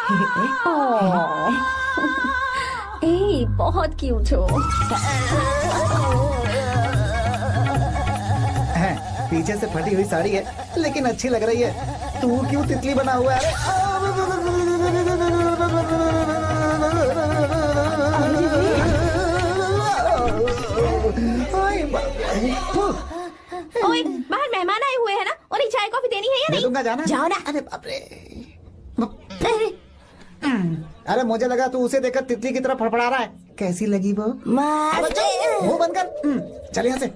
ए, बहुत क्यूट हो। पीछे से फटी हुई साड़ी है लेकिन अच्छी लग रही है। तू क्यों तितली बना हुआ है? ओए, बाहर मेहमान आए हुए हैं ना, उन्हें चाय कॉफी देनी है या नहीं? दूंगा, जाना। जाओ ना। अरे बाप रे। अरे मुझे लगा तू उसे देखकर तितली की तरह फड़फड़ा रहा है। कैसी लगी वो? मुंह बंद कर। चल यहाँ से।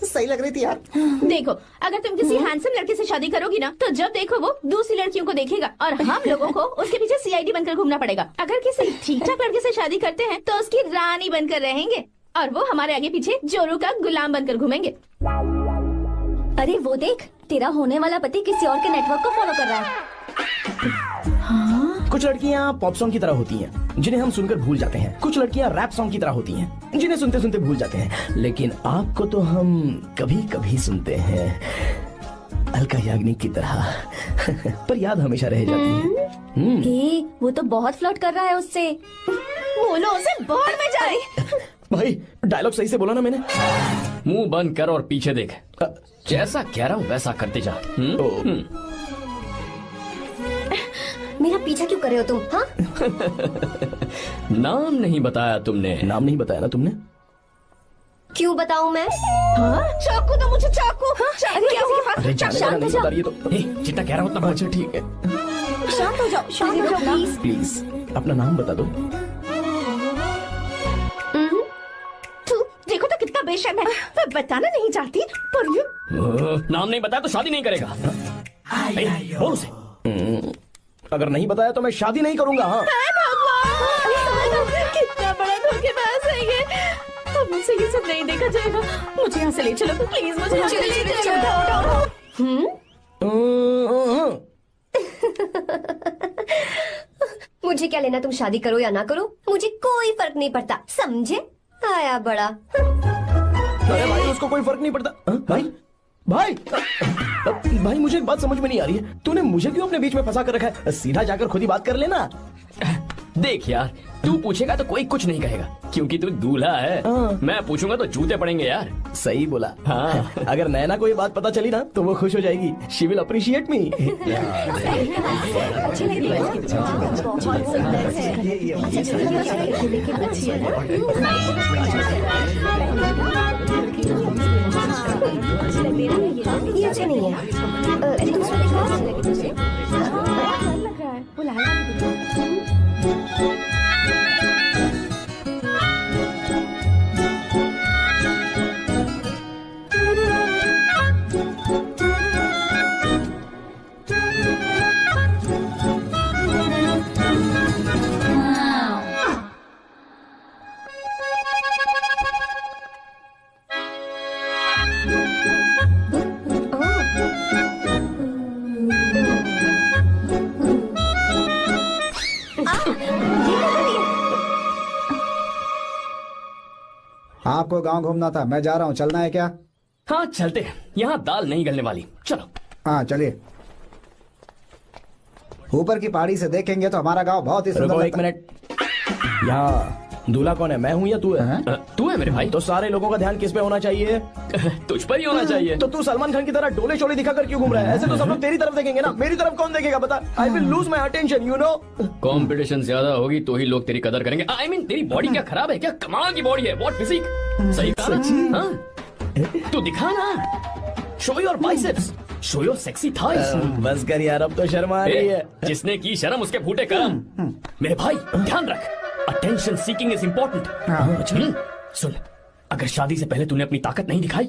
सही लग रही थी यार। देखो, अगर तुम किसी हैंडसम लड़के से शादी करोगी ना, तो जब देखो वो दूसरी लड़कियों को देखेगा और हम लोगों को उसके पीछे सीआईडी बनकर घूमना पड़ेगा। अगर किसी ठीक ठाक लड़के से शादी करते हैं तो उसकी रानी बनकर रहेंगे और वो हमारे आगे पीछे जोरू का गुलाम बनकर घूमेंगे। अरे वो देख, तेरा होने वाला पति किसी और के नेटवर्क को फॉलो कर रहा है। कुछ लड़कियाँ पॉप सॉन्ग की तरह होती हैं, जिन्हें हम सुनकर भूल जाते हैं। कुछ लड़कियाँ रैप सॉन्ग की तरह होती हैं, जिन्हें सुनते सुनते भूल जाते हैं। लेकिन आपको तो हम कभी कभी सुनते हैं, अलका याग्निक की तरह। पर याद हमेशा रह जाती है। ए, वो तो बहुत फ्लर्ट कर रहा है उससे। बोलो उसे बाहर में जाए। भाई डायलॉग सही से बोला ना मैंने? मुंह बंद कर और पीछे देख। जैसा कह रहा हूँ वैसा करते जा। मेरा पीछा क्यों कर रहे हो तुम? हाँ? नाम नहीं बताया तुमने। नाम नहीं बताया ना तुमने? क्यों बताऊं मैं? हाँ? चाकू दो मुझे, चाकू। चाकू क्या हुआ? अरे जाने वाला नहीं बता रही है तो। जितना कह रहा हूँ उतना। अच्छा ठीक है, शांत हो जाओ, शांत हो जाओ प्लीज। प्लीज अपना नाम बता दो। देखो तो कितना बेशर्म है। मैं बताना नहीं चाहती पर ये नाम नहीं बताया तो शादी नहीं करेगा। बोल उसे। अगर नहीं बताया तो मैं शादी नहीं करूंगा। हाँ कितना बड़ा धोखेबाज है ये। अब मुझसे ये सब नहीं देखा जाएगा। मुझे यहाँ से ले चलो प्लीज, मुझे यहाँ से ले चलो। मुझे क्या लेना, तुम शादी करो या ना करो, मुझे कोई फर्क नहीं पड़ता, समझे? आया बड़ा। अरे भाई उसको कोई फर्क नहीं पड़ता। भाई भाई भाई मुझे एक बात समझ में नहीं आ रही है, तूने मुझे क्यों अपने बीच में फंसा कर रखा है? सीधा जाकर खुद ही बात कर लेना। देख यार, तू पूछेगा तो कोई कुछ नहीं कहेगा क्योंकि तू दूल्हा है। मैं पूछूंगा तो जूते पड़ेंगे यार। सही बोला। हाँ। अगर नैना को ये बात पता चली ना तो वो खुश हो जाएगी। शी विल अप्रिशिएट मी। ये अच्छे नहीं है। दूसरा देखो। आपको गांव घूमना था, मैं जा रहा हूँ, चलना है क्या? हाँ चलते हैं, यहाँ दाल नहीं गलने वाली। चलो। हाँ चलिए। ऊपर की पहाड़ी से देखेंगे तो हमारा गांव बहुत ही सुंदर। एक मिनट, यहाँ दूल्हा कौन है, मैं हूँ या तू है? तू है मेरे भाई। तो सारे लोगों का ध्यान किस पे होना चाहिए? तुझ पर ही होना चाहिए। तो तू सलमान खान की तरह डोले शोले दिखाकर क्यों घूम रहा है? ऐसे तो सब लोग तेरी तरफ देखेंगे ना, मेरी तरफ कौन देखेगा बता? I will lose my attention, you know. Competition ज्यादा होगी तो ही लोग तेरी कदर करेंगे। आई मीन तेरी बॉडी क्या खराब है क्या? कमाल की बॉडी है, व्हाट फिजिक। सही कहा ना? हाँ? तू दिखा ना, show your biceps, show your sexy thighs. बस कर यार, अब तो शर्म आ रही है। जिसने की शर्म उसके फूटे कर्म। मेरे भाई ध्यान रख, अटेंशन सीकिंग इज इम्पोर्टेंट। सुन, अगर शादी से पहले तूने अपनी ताकत नहीं दिखाई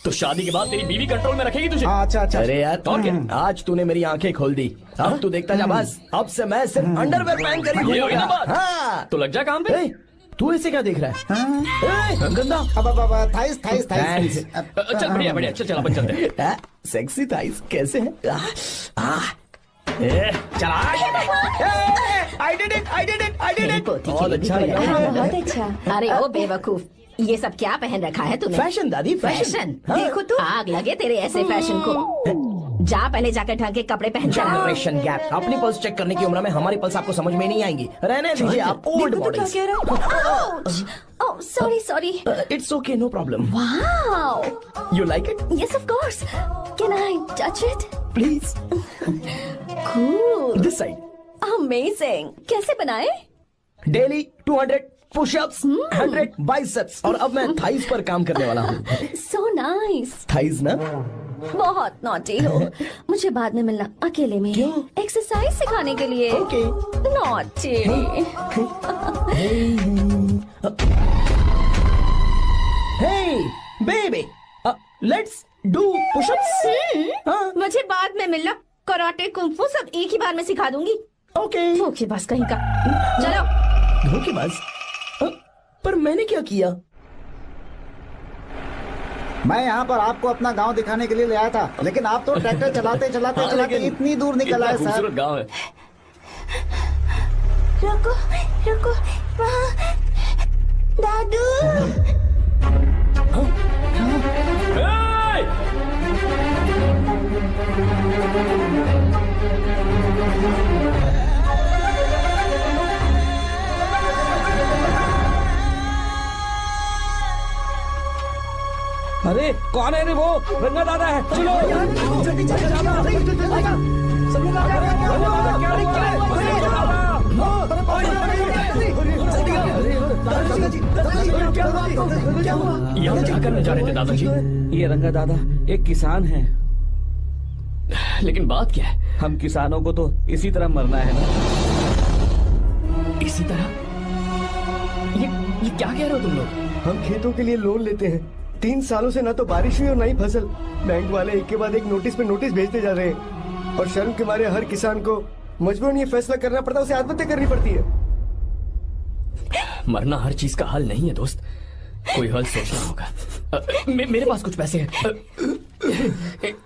तो शादी के बाद तेरी बीवी कंट्रोल में रखेगी तुझे। अच्छा अच्छा। अरे यार और क्या? आज तूने मेरी आंखें खोल दी, अब तू देखता जा बस। अब से मैं सिर्फ अंडरवेयर पहन कर ही ये हुई ना बात? हाँ। तो लग जा काम पे। तू ऐसे क्या देख रहा है? गंदा। अब थाइस थाइस थाइस। चल बढ़िया बढ़िया, चल अपन चलते हैं। सेक्सी थाइस कैसे है? चला। I did it. बहुत अच्छा लगा। बहुत अच्छा। अरे ओ बेवकूफ, ये सब क्या पहन रखा है तूने? फैशन दादी, फैशन। हाँ। देखो तू, आग लगे तेरे ऐसे फैशन को। जा पहले जाकर ढंग के कपड़े पहन कर आओ। Generation gap. अपनी पल्स चेक करने की उम्र में हमारी पल्स आपको समझ में नहीं आएंगी। रहने दीजिए, आप old models. Oh sorry sorry. It's okay, no problem. Wow, you like it? Yes of course. Can I touch it? Please. Cool, this side. Amazing. कैसे बनाए? डेली 200 पुशअप्स, 100 बाइसेप्स, और अब मैं थाइस पर काम करने वाला हूँ। So nice. थाइस ना? बहुत नॉटी हो। मुझे बाद में मिलना अकेले में। क्यों? एक्सरसाइज सिखाने के लिए। Okay. Naughty. Hey, baby, let's do push-ups. मुझे बाद में मिलना। कराटे कुंफू सब एक ही बार में सिखा दूंगी। Okay. धोखेबाज कहीं का। चलो। धोखेबाज? पर मैंने क्या किया? मैं यहाँ पर आपको अपना गांव दिखाने के लिए ले आया था, लेकिन आप तो ट्रैक्टर चलाते चलाते चलाते इतनी दूर निकल आए सर। खूबसूरत गांव है। रुको रुको, वहाँ दादू। Hey! अरे कौन है रे वो? रंगा दादा है। चलो जल्दी जल्दी यहाँ क्या करने जा रहे थे दादाजी? ये रंगा दादा एक किसान है। लेकिन बात क्या है? हम किसानों को तो इसी तरह मरना है ना। इसी तरह? ये क्या कह रहे हो तुम लोग? हम खेतों के लिए लोन लेते हैं। 3 सालों से ना तो बारिश हुई और ना ही फसल। बैंक वाले एक के बाद एक नोटिस पे नोटिस भेजते जा रहे हैं, और शर्म के मारे हर किसान को मजबूरन ये फैसला करना पड़ता है, उसे आत्महत्या करनी पड़ती है। मरना हर चीज का हल नहीं है दोस्त, कोई हल सोचना होगा। मेरे पास कुछ पैसे हैं।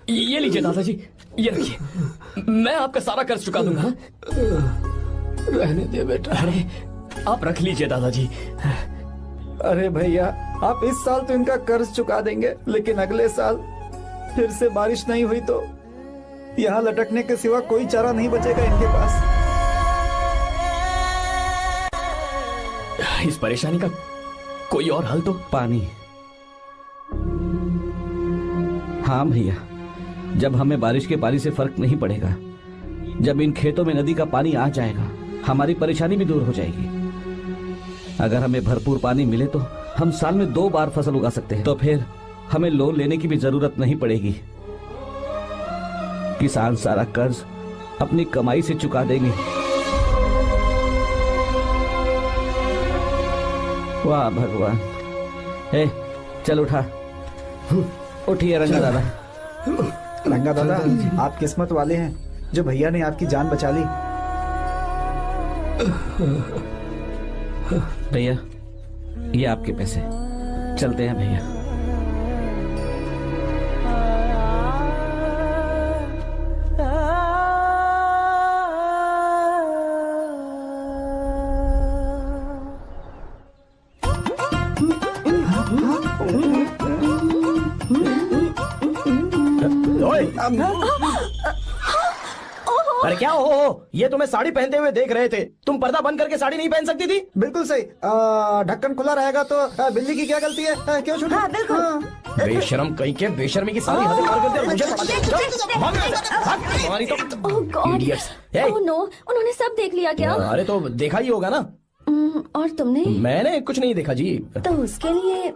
ये लीजिए दादाजी, ये रखिए, मैं आपका सारा कर्ज चुका दूंगा। रहने दे बेटा। अरे आप रख लीजिए दादाजी। अरे भैया, आप इस साल तो इनका कर्ज चुका देंगे, लेकिन अगले साल फिर से बारिश नहीं हुई तो यहाँ लटकने के सिवा कोई चारा नहीं बचेगा इनके पास। इस परेशानी का कोई और हल तो? पानी। हाँ भैया, जब हमें बारिश के पानी से फर्क नहीं पड़ेगा, जब इन खेतों में नदी का पानी आ जाएगा, हमारी परेशानी भी दूर हो जाएगी। अगर हमें भरपूर पानी मिले तो हम साल में 2 बार फसल उगा सकते हैं, तो फिर हमें लोन लेने की भी जरूरत नहीं पड़ेगी। किसान सारा कर्ज अपनी कमाई से चुका देंगे। वाह भगवान। ए, चल उठा। उठिए रंगा दादा। रंगा दादा, आप किस्मत वाले हैं जो भैया ने आपकी जान बचा ली। भैया, ये आपके पैसे। चलते हैं भैया। अरे क्या हो? ये तुम्हें साड़ी पहनते हुए देख रहे थे। तुम पर्दा बंद करके साड़ी नहीं पहन सकती थी? बिल्कुल सही। ढक्कन खुला रहेगा तो बिल्ली की क्या गलती है? क्यों छूटा? हाँ, बिल्कुल। बेशरम कहीं के, बेशर्मी की सारी हदें पार करते हैं। मुझे पता नहीं। भाग यहाँ से, भाग। तुम्हारी तो oh God. Idiots। Hey। Oh no, उन्होंने सब देख लिया क्या? अरे तो देखा ही होगा ना। और तुमने? मैंने कुछ नहीं देखा जी। तो उसके लिए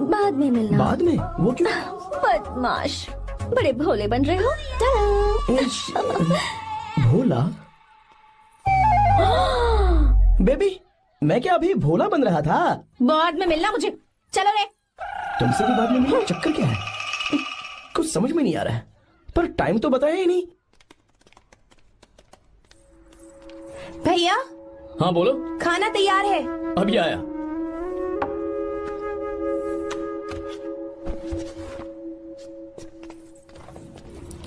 बाद में मिलना। बाद में? वो क्यों? बदमाश, बड़े भोले बन रहे हो। टाटा। भोला? बेबी, मैं क्या अभी भोला बन रहा था? बाद में मिलना मुझे। चलो रे। तुमसे भी बाद में मिलना? चक्कर क्या है? कुछ समझ में नहीं आ रहा है। पर टाइम तो बताया ही नहीं। भैया, हाँ बोलो। खाना तैयार है। अभी आया।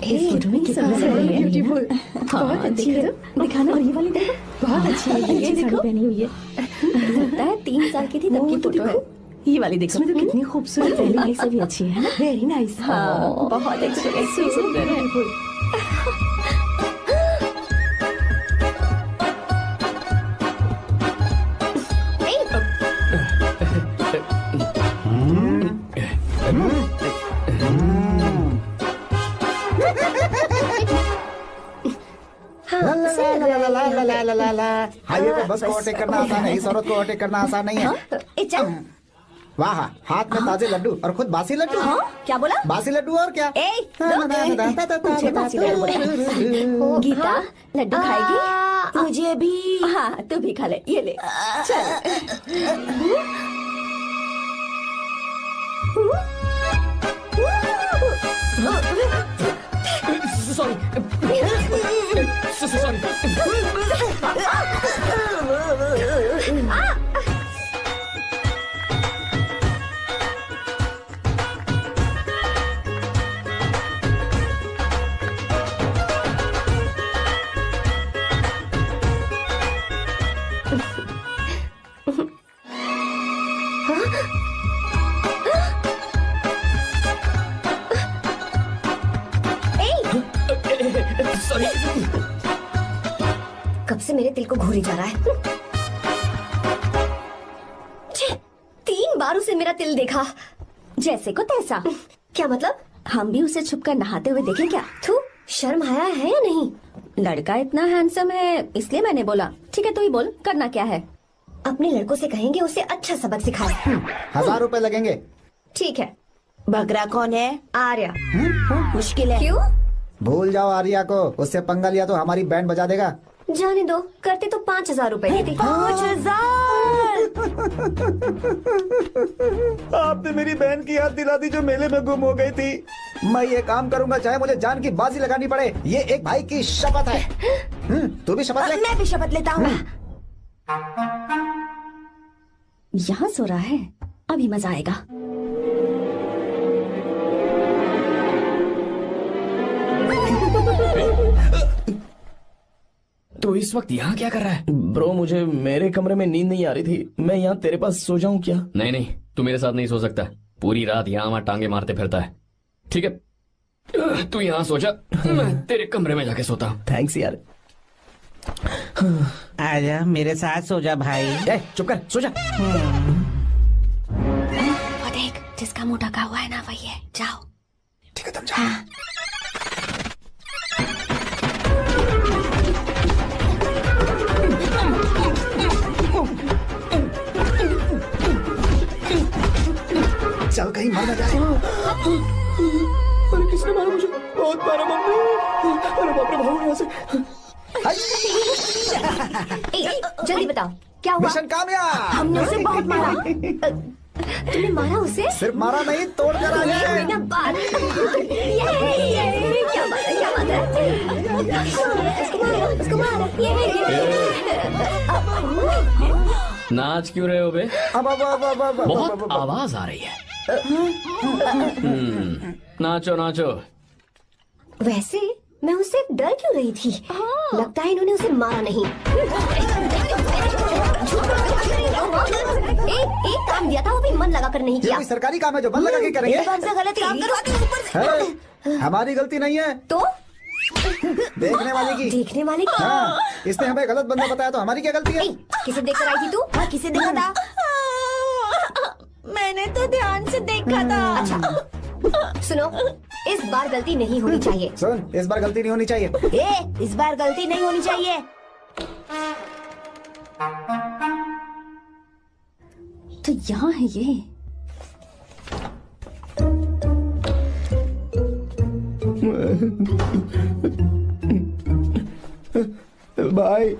इस फोटो में कितना ब्यूटीफुल। बहुत अच्छी है। दिखाना। और ये वाली देखो, बहुत अच्छी है। ये देखो, पहनी हुई है। लगता है 3 साल की थी तब की फोटो है। ये वाली देखो। इसमें तो कितनी खूबसूरत है। से भी अच्छी है। Very nice. हाँ, बहुत अच्छी है। हाईवे पे बस को ओवरटेक करना आसान है, इस औरत को ओवरटेक करना आसान नहीं है। वाह, हाथ में ताजे लड्डू और खुद बासी लड्डू। क्या बोला? बासी लड्डू और क्या? मुझे बासी लड्डू बोला। गीता लड्डू खाएगी? मुझे भी। हाँ तू भी खा ले, ये ले। Sorry sorry. कब से मेरे दिल को घूरी जा रहा है। 3 बार उसे मेरा तिल देखा, जैसे को तैसा। क्या मतलब? हम भी उसे छुपकर नहाते हुए देखें क्या? थू, शर्म आया है या नहीं? लड़का इतना हैंडसम है इसलिए मैंने बोला। ठीक है तू ही बोल, करना क्या है? अपने लड़कों से कहेंगे उसे अच्छा सबक सिखाए। 1000 रुपए लगेंगे। ठीक है। बकरा कौन है? आर्या। मुश्किल है। क्यों? भूल जाओ आर्या को, उससे पंगा लिया तो हमारी बैंड बजा देगा। जाने दो, करते तो 5000 रुपए देती। 5000। आपने मेरी बहन की याद दिला दी जो मेले में गुम हो गई थी। मैं ये काम करूंगा चाहे मुझे जान की बाजी लगानी पड़े। ये एक भाई की शपथ है। तू भी शपथ ले। मैं भी शपथ लेता हूँ। यहाँ सो रहा है, अभी मजा आएगा। तो इस वक्त यहाँ क्या कर रहा है? ब्रो मुझे मेरे कमरे में नींद नहीं आ रही थी, मैं यहाँ तेरे पास सो जाऊं क्या? नहीं नहीं, तू मेरे साथ नहीं सो सकता। पूरी रात यहाँ वहाँ टांगे मारते फिरता है। ठीक है तू यहाँ सो जा, मैं तेरे कमरे में जाके सोता हूँ। थैंक्स यार। आजा मेरे साथ सो जा भाई। चुप कर, सो जा। वो देख, जिसका मुंह ढका हुआ है ना वही है। जाओ। ठीक है तुम जाओ। चल कहीं मर न जाए। अरे किसने मारा मुझे? बहुत मारा मम्मी। अरे बाप रे, भागो यहाँ से। जल्दी बताओ क्या हुआ? मिशन कामयाब। हमने उसे बहुत मारा। तुमने मारा उसे? सिर्फ मारा नहीं, तोड़ कर आ गए। कोई ना बात। ये क्या बात है? क्या बात है? उसको मारो। नाच क्यों रहे हो बे? बहुत आवाज आ रही है। नाचो नाचो। वैसे मैं उससे डर क्यों रही थी? लगता है इन्होंने उसे मारा नहीं। एक काम दिया था वो भी मन लगा कर नहीं ये किया। कोई सरकारी काम है जो मन लगा के करेंगे? कौन सा गलत काम है, हमारी गलती नहीं है, तो देखने वाले की। देखने वाले की? हाँ, इसने हमें गलत बंदा बताया तो हमारी क्या गलती है? किसे देखकर आई थी तू? हाँ, किसे देखा था? मैंने तो ध्यान से देखा था। अच्छा सुनो, इस बार गलती नहीं होनी चाहिए। सुन, इस बार गलती नहीं होनी चाहिए। इस बार गलती नहीं होनी चाहिए। तो यहाँ है ये। भाई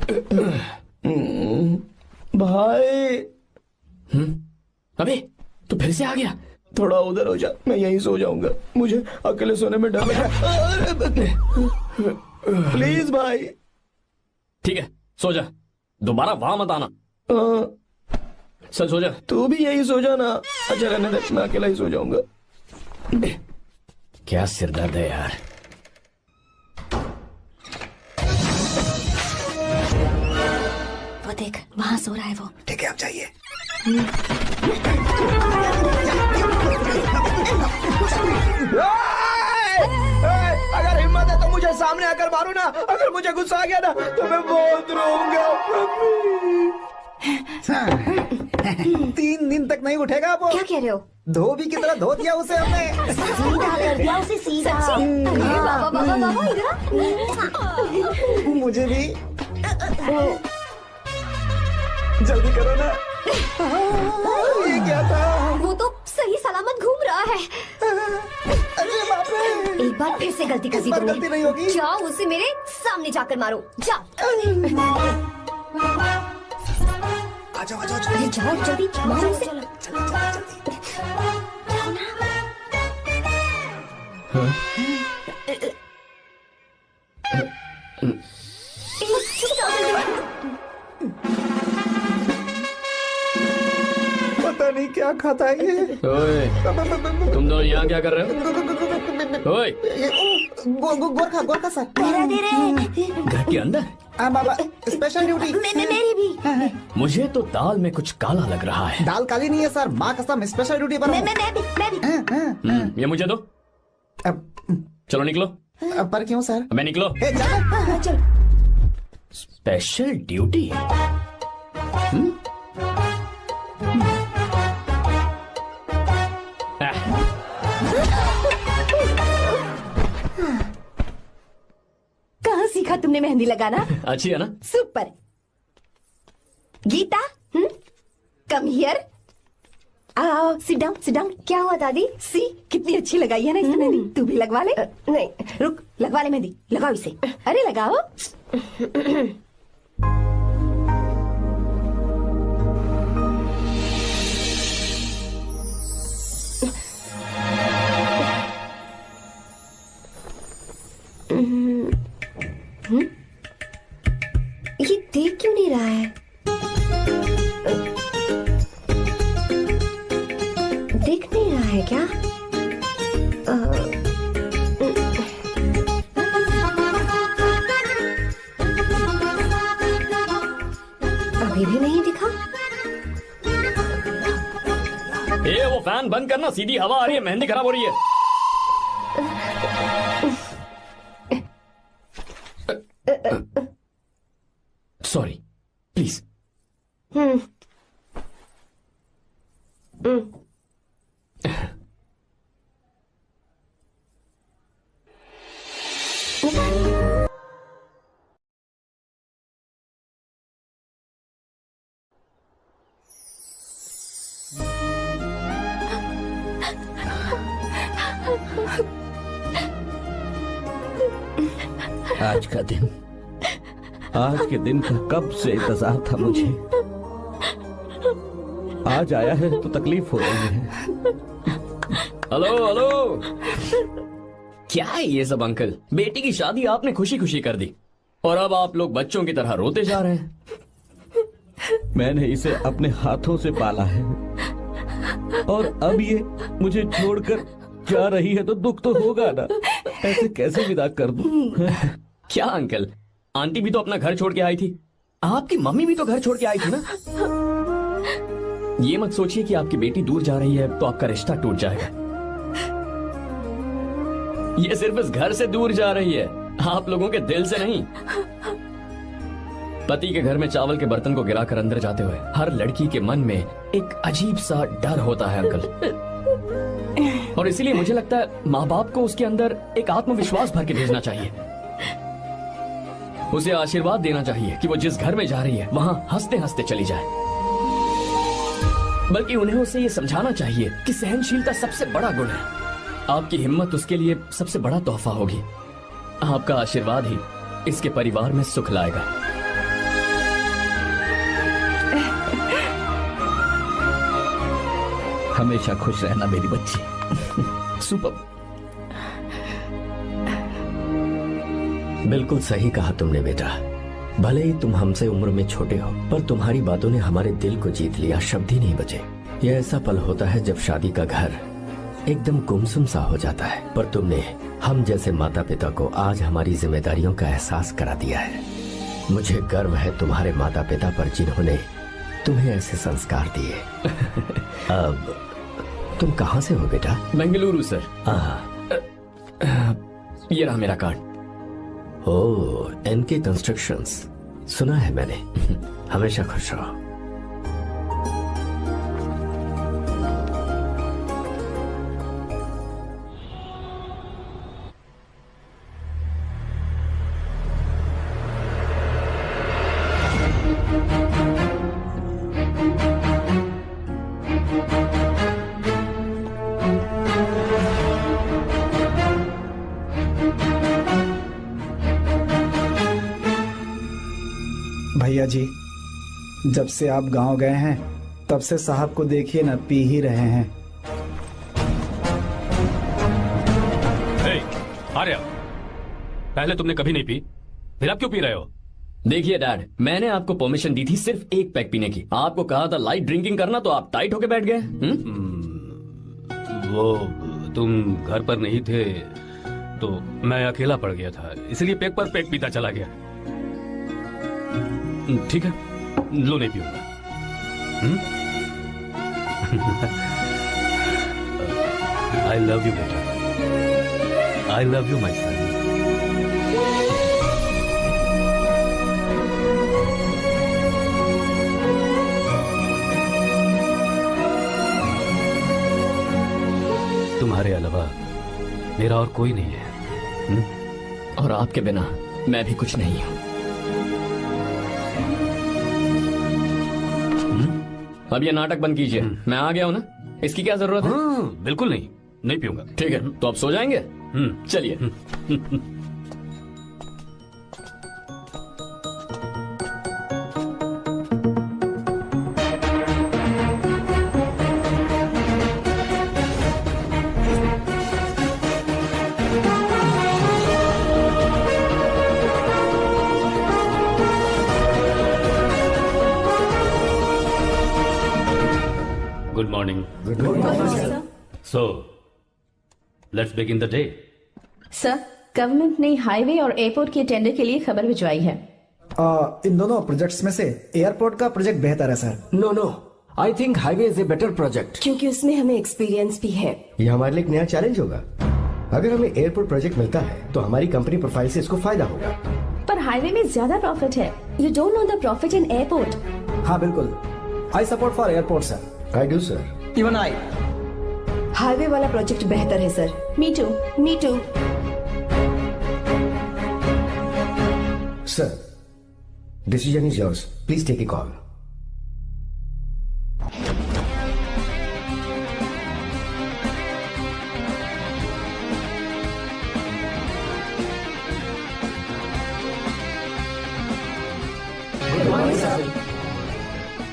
भाई। अबे तू फिर से आ गया? थोड़ा उधर हो जा, मैं यहीं सो जाऊंगा। मुझे अकेले सोने में डर लग रहा है। प्लीज भाई। ठीक है सो जा, दोबारा वहां मत आना। चल सो जा। तू भी यही सो जा ना। अच्छा रहने दे, मैं अकेला ही सो जाऊंगा। क्या सिरदर्द है यार। वो देख, वहाँ सो रहा है वो। ठीक है, आप जाइए। अगर हिम्मत है तो मुझे सामने आकर मारो ना, अगर मुझे गुस्सा आ गया ना तो मैं बहुत रोऊंगा। 3 दिन तक नहीं उठेगा वो। क्या कह रहे हो? धोबी की तरह धो दिया उसे हमने। सीधा कर दिया उसे, सीधा। अरे बाबा बाबा बाबा, इधर मुझे भी जल्दी करो ना। ये क्या था? वो तो सही सलामत घूम रहा है। अरे बाप रे, एक बार फिर से गलती कर दी इस बार गलती नहीं होगी। जाओ उसे मेरे सामने जाकर मारो, जाओ। आजाओ आजाओ अरे जाओ जल्दी मारो उसे। पता नहीं क्या खाता है ये। ओए, तुम दोनों यहाँ क्या कर रहे हो? ओए, गोरखा गोरखा सर। घर के अंदर? हाँ बाबा, स्पेशल ड्यूटी। मेरी भी। मुझे तो दाल में कुछ काला लग रहा है। दाल काली नहीं है सर, माँ कसम स्पेशल ड्यूटी पर हूँ। मैं भी। ये मुझे दो। अब चलो निकलो। पर क्यों सर? मैं निकलो। ए, जा। चल। Special duty? कहाँ सीखा तुमने मेहंदी लगाना? अच्छी है ना? सुपर। Geeta, come here. आओ, सिट डाउन, सिट डाउन। क्या हुआ दादी? सी, कितनी अच्छी लगाई है ना इसने मेहंदी। तू भी लगवा ले। नहीं, रुक, लगवा ले मेहंदी, लगाओ इसे। अरे लगाओ। ये देख क्यों नहीं रहा है? देख नहीं रहा है क्या? अभी भी नहीं दिखा। ए, वो फैन बंद करना, सीधी हवा आ रही है, मेहंदी खराब हो रही है। Sorry, please. आज के दिन का कब से इंतजार था मुझे। आज आया है तो तकलीफ हो रही है। हेलो हेलो, क्या है ये सब अंकल? बेटी की शादी आपने खुशी खुशी कर दी और अब आप लोग बच्चों की तरह रोते जा रहे हैं। मैंने इसे अपने हाथों से पाला है और अब ये मुझे छोड़कर जा रही है तो दुख तो होगा ना। ऐसे कैसे विदा कर दूं? क्या अंकल, आंटी भी तो अपना घर छोड़ के आई थी, आपकी मम्मी भी तो घर छोड़ के आई थी ना। ये मत सोचिए कि आपकी बेटी दूर जा रही है तो आपका रिश्ता टूट जाएगा। ये सिर्फ इस घर से दूर जा रही है, आप लोगों के दिल से नहीं। पति के घर में चावल के बर्तन को गिराकर अंदर जाते हुए हर लड़की के मन में एक अजीब सा डर होता है अंकल, और इसीलिए मुझे लगता है माँ बाप को उसके अंदर एक आत्मविश्वास भर के भेजना चाहिए। उसे आशीर्वाद देना चाहिए कि वो जिस घर में जा रही है वहां हंसते हंसते चली जाए। बल्कि उन्हें उसे ये समझाना चाहिए कि सहनशीलता सबसे बड़ा गुण है। आपकी हिम्मत उसके लिए सबसे बड़ा तोहफा होगी। आपका आशीर्वाद ही इसके परिवार में सुख लाएगा। हमेशा खुश रहना मेरी बच्ची। सुपर। बिल्कुल सही कहा तुमने बेटा। भले ही तुम हमसे उम्र में छोटे हो, पर तुम्हारी बातों ने हमारे दिल को जीत लिया, शब्द ही नहीं बचे। यह ऐसा पल होता है जब शादी का घर एकदम गुमसुम सा हो जाता है, पर तुमने हम जैसे माता पिता को आज हमारी जिम्मेदारियों का एहसास करा दिया है। मुझे गर्व है तुम्हारे माता पिता पर जिन्होंने तुम्हें ऐसे संस्कार दिए। अब तुम कहाँ से हो बेटा? बेंगलुरु सर। हाँ, ये रहा मेरा कार्ड। ओह, एनके कंस्ट्रक्शंस, सुना है मैंने। हमेशा खुश रहो। भैया जी, जब से आप गांव गए हैं तब से साहब को देखिए ना, पी ही रहे हैं। आर्या, पहले तुमने कभी नहीं पी, फिर अब क्यों पी रहे हो? देखिए डैड, मैंने आपको परमिशन दी थी सिर्फ एक पैक पीने की। आपको कहा था लाइट ड्रिंकिंग करना, तो आप टाइट होके बैठ गए। वो तुम घर पर नहीं थे तो मैं अकेला पड़ गया था, इसलिए पैक पर पैक पीता चला गया। ठीक है, लो नहीं पीऊंगा। आई लव यू बेटा, आई लव यू माई सन। तुम्हारे अलावा मेरा और कोई नहीं है। और आपके बिना मैं भी कुछ नहीं हूं। अब ये नाटक बंद कीजिए, मैं आ गया हूं ना, इसकी क्या जरूरत है? बिल्कुल नहीं, नहीं पीऊंगा। ठीक है, तो आप सो जाएंगे? चलिए। Good morning. Good morning, sir. So, let's begin the day. Sir, government ने हाईवे और एयरपोर्ट के टेंडर के लिए खबर भिजवाई है। इन दोनों प्रोजेक्ट्स में से एयरपोर्ट का प्रोजेक्ट बेहतर है sir. No, I think highway is a better project, क्योंकि उसमें हमें एक्सपीरियंस भी है। ये हमारे लिए एक नया चैलेंज होगा। अगर हमें एयरपोर्ट प्रोजेक्ट मिलता है तो हमारी कंपनी प्रोफाइल से इसको फायदा होगा। पर हाईवे में ज्यादा प्रॉफिट है। You don't know the profit in airport. हाँ बिल्कुल, I support for airport sir. I do sir. Even I. Highway वाला प्रोजेक्ट बेहतर है sir. Me too. Me too. Sir, decision is yours, please take a call.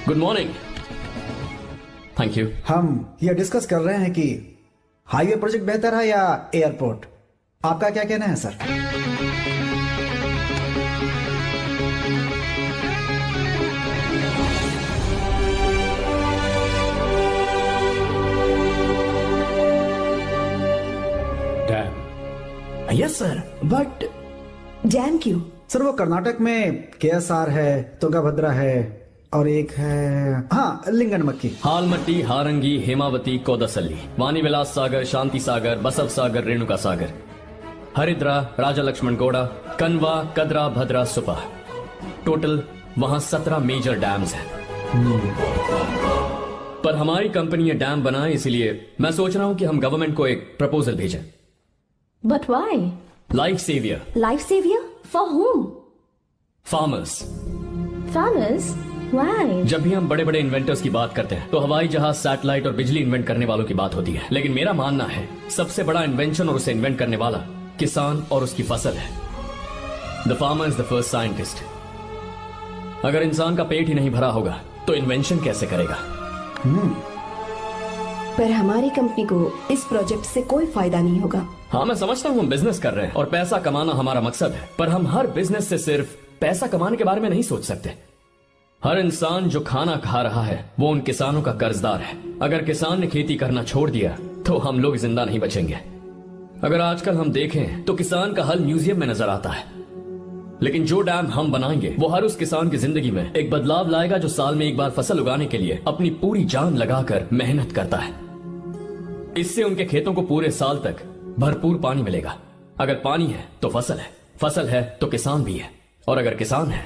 Good morning. Thank you. हम ये discuss कर रहे हैं कि हाईवे प्रोजेक्ट बेहतर है या एयरपोर्ट। आपका क्या कहना है sir? Dam. Yes sir, but dam क्यों? सर वो कर्नाटक में केएसआर है, तुंगभद्रा है और एक है हाँ लिंगन मक्की। हालमट्टी, हारंगी, हेमावती, कोदसल्ली, वानी विलास सागर, शांति सागर, बसव सागर, रेणुका सागर, हरिद्रा, राजा लक्ष्मण गौड़ा, कनवा, कदरा, भद्रा, सुपा। टोटल वहां 17 मेजर डैम्स हैं। पर हमारी कंपनी ये डैम बनाए, इसलिए मैं सोच रहा हूं कि हम गवर्नमेंट को एक प्रपोजल भेजें। But why? Life saver. Life saver for home? Farmers. Farmers? Why? जब भी हम बड़े बड़े इन्वेंटर्स की बात करते हैं तो हवाई जहाज, सैटेलाइट और बिजली इन्वेंट करने वालों की बात होती है, लेकिन मेरा मानना है सबसे बड़ा इन्वेंशन और उसे इन्वेंट करने वाला किसान और उसकी फसल है। The farmer is the first scientist. अगर इंसान का पेट ही नहीं भरा होगा तो इन्वेंशन कैसे करेगा? पर हमारी कंपनी को इस प्रोजेक्ट से कोई फायदा नहीं होगा। हाँ, मैं समझता हूँ हम बिजनेस कर रहे हैं और पैसा कमाना हमारा मकसद है, पर हम हर बिजनेस से सिर्फ पैसा कमाने के बारे में नहीं सोच सकते। हर इंसान जो खाना खा रहा है वो उन किसानों का कर्जदार है। अगर किसान ने खेती करना छोड़ दिया तो हम लोग जिंदा नहीं बचेंगे। अगर आजकल हम देखें तो किसान का हल म्यूजियम में नजर आता है, लेकिन जो डैम हम बनाएंगे वो हर उस किसान की जिंदगी में एक बदलाव लाएगा जो साल में एक बार फसल उगाने के लिए अपनी पूरी जान लगाकर मेहनत करता है। इससे उनके खेतों को पूरे साल तक भरपूर पानी मिलेगा। अगर पानी है तो फसल है, फसल है तो किसान भी है, और अगर किसान है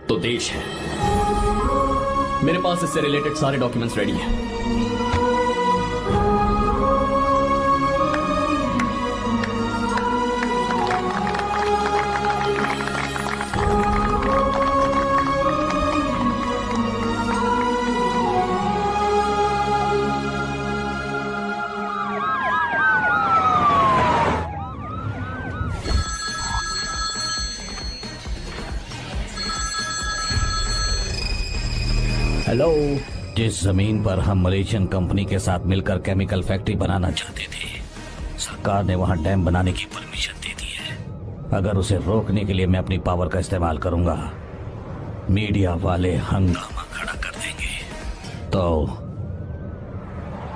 तो देश है। मेरे पास इससे रिलेटेड सारे डॉक्यूमेंट्स रेडी हैं। हेलो। जिस जमीन पर हम मलेशियन कंपनी के साथ मिलकर केमिकल फैक्ट्री बनाना चाहते थे, सरकार ने वहां डैम बनाने की परमिशन दे दी है। अगर उसे रोकने के लिए मैं अपनी पावर का इस्तेमाल करूंगा, मीडिया वाले हंगामा खड़ा कर देंगे। तो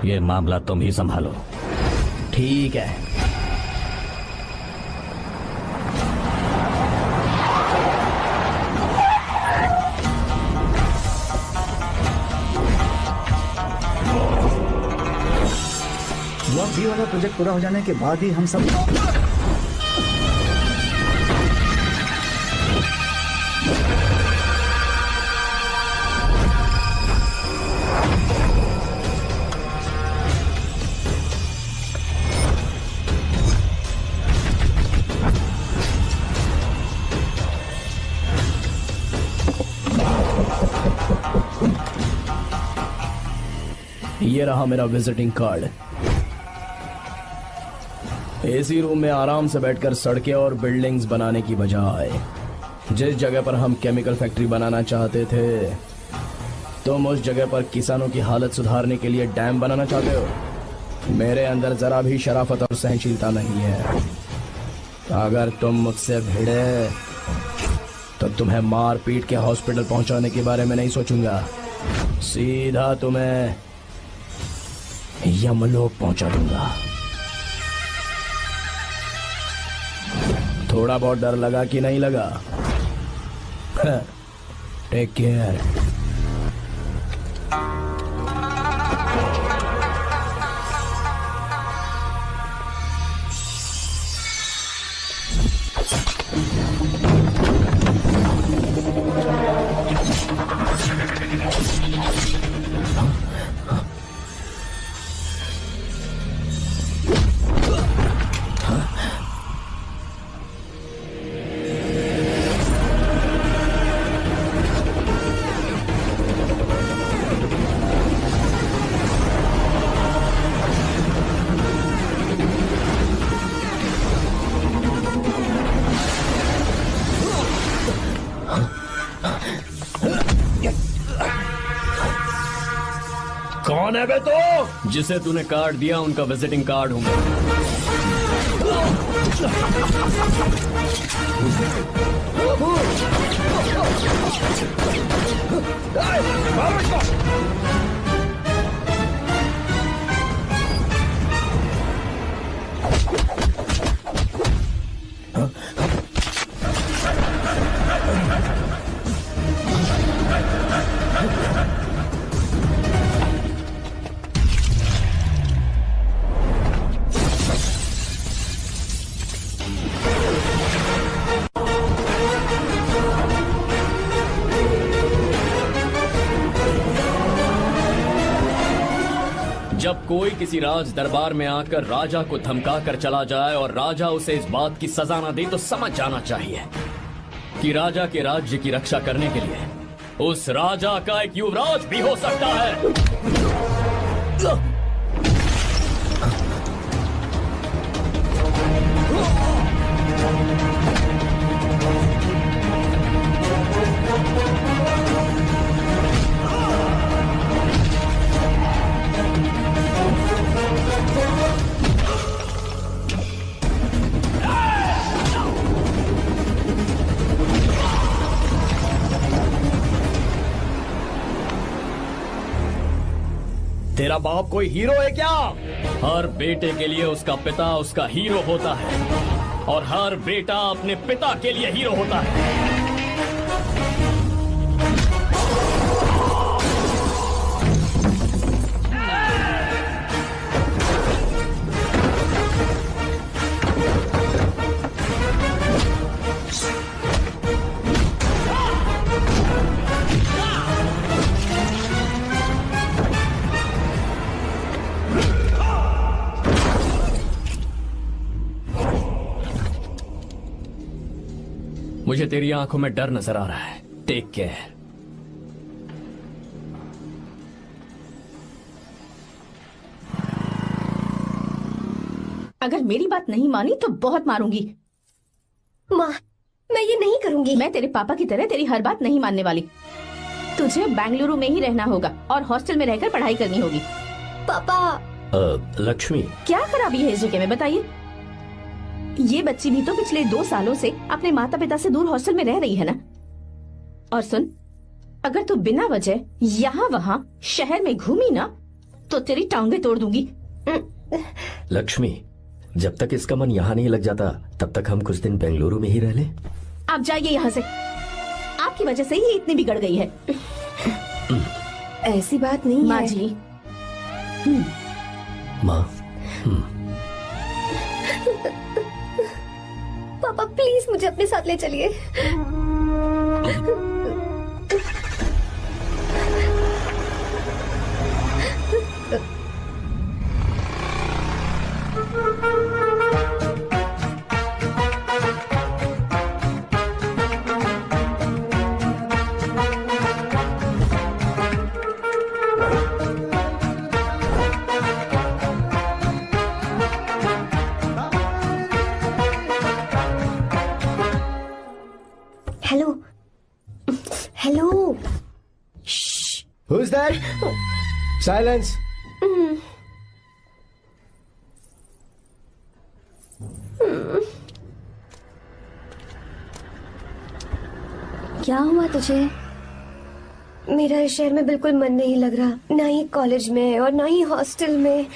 ये मामला तुम ही संभालो। ठीक है। ब्लॉक बी वाला प्रोजेक्ट पूरा हो जाने के बाद ही हम सब ये रहा मेरा विजिटिंग कार्ड। एसी रूम में आराम से बैठकर सड़कें और बिल्डिंग्स बनाने की बजाय जिस जगह पर हम केमिकल फैक्ट्री बनाना चाहते थे, तुम उस जगह पर किसानों की हालत सुधारने के लिए डैम बनाना चाहते हो। मेरे अंदर जरा भी शराफत और सहनशीलता नहीं है। अगर तुम मुझसे भिड़े तो तुम्हें मार पीट के हॉस्पिटल पहुंचाने के बारे में नहीं सोचूंगा, सीधा तुम्हें यमलोक पहुंचा दूंगा। थोड़ा बहुत डर लगा कि नहीं लगा? Take care. कौन है बे तो? जिसे तूने कार्ड दिया उनका विजिटिंग कार्ड हूं मैं। जब कोई किसी राज दरबार में आकर राजा को धमका कर चला जाए और राजा उसे इस बात की सजा न दे, तो समझ जाना चाहिए कि राजा के राज्य की रक्षा करने के लिए उस राजा का एक युवराज भी हो सकता है। तेरा बाप कोई हीरो है क्या? हर बेटे के लिए उसका पिता उसका हीरो होता है, और हर बेटा अपने पिता के लिए हीरो होता है। मुझे तेरी आंखों में डर नजर आ रहा है। Take care. अगर मेरी बात नहीं मानी तो बहुत मारूंगी। माँ, मैं ये नहीं करूंगी। मैं तेरे पापा की तरह तेरी हर बात नहीं मानने वाली। तुझे बेंगलुरु में ही रहना होगा और हॉस्टल में रहकर पढ़ाई करनी होगी। पापा। लक्ष्मी, क्या खराबी है इस जगह में बताइए? ये बच्ची भी तो पिछले 2 सालों से अपने माता पिता से दूर हॉस्टल में रह रही है ना। और सुन, अगर तू बिना वजह यहाँ वहाँ शहर में घूमी ना तो तेरी टांगे तोड़ दूंगी। लक्ष्मी, जब तक इसका मन यहाँ नहीं लग जाता तब तक हम कुछ दिन बेंगलुरु में ही रह लें। आप जाइए यहाँ से। आपकी वजह से ही इतनी बिगड़ गई है। ऐसी बात नहीं माँ है। जी। माँ। पापा प्लीज मुझे अपने साथ ले चलिए। Hello hello. Who's that? Silence. क्या हुआ तुझे? मेरा इस शहर में बिल्कुल मन नहीं लग रहा, ना ही कॉलेज में और ना ही हॉस्टल में।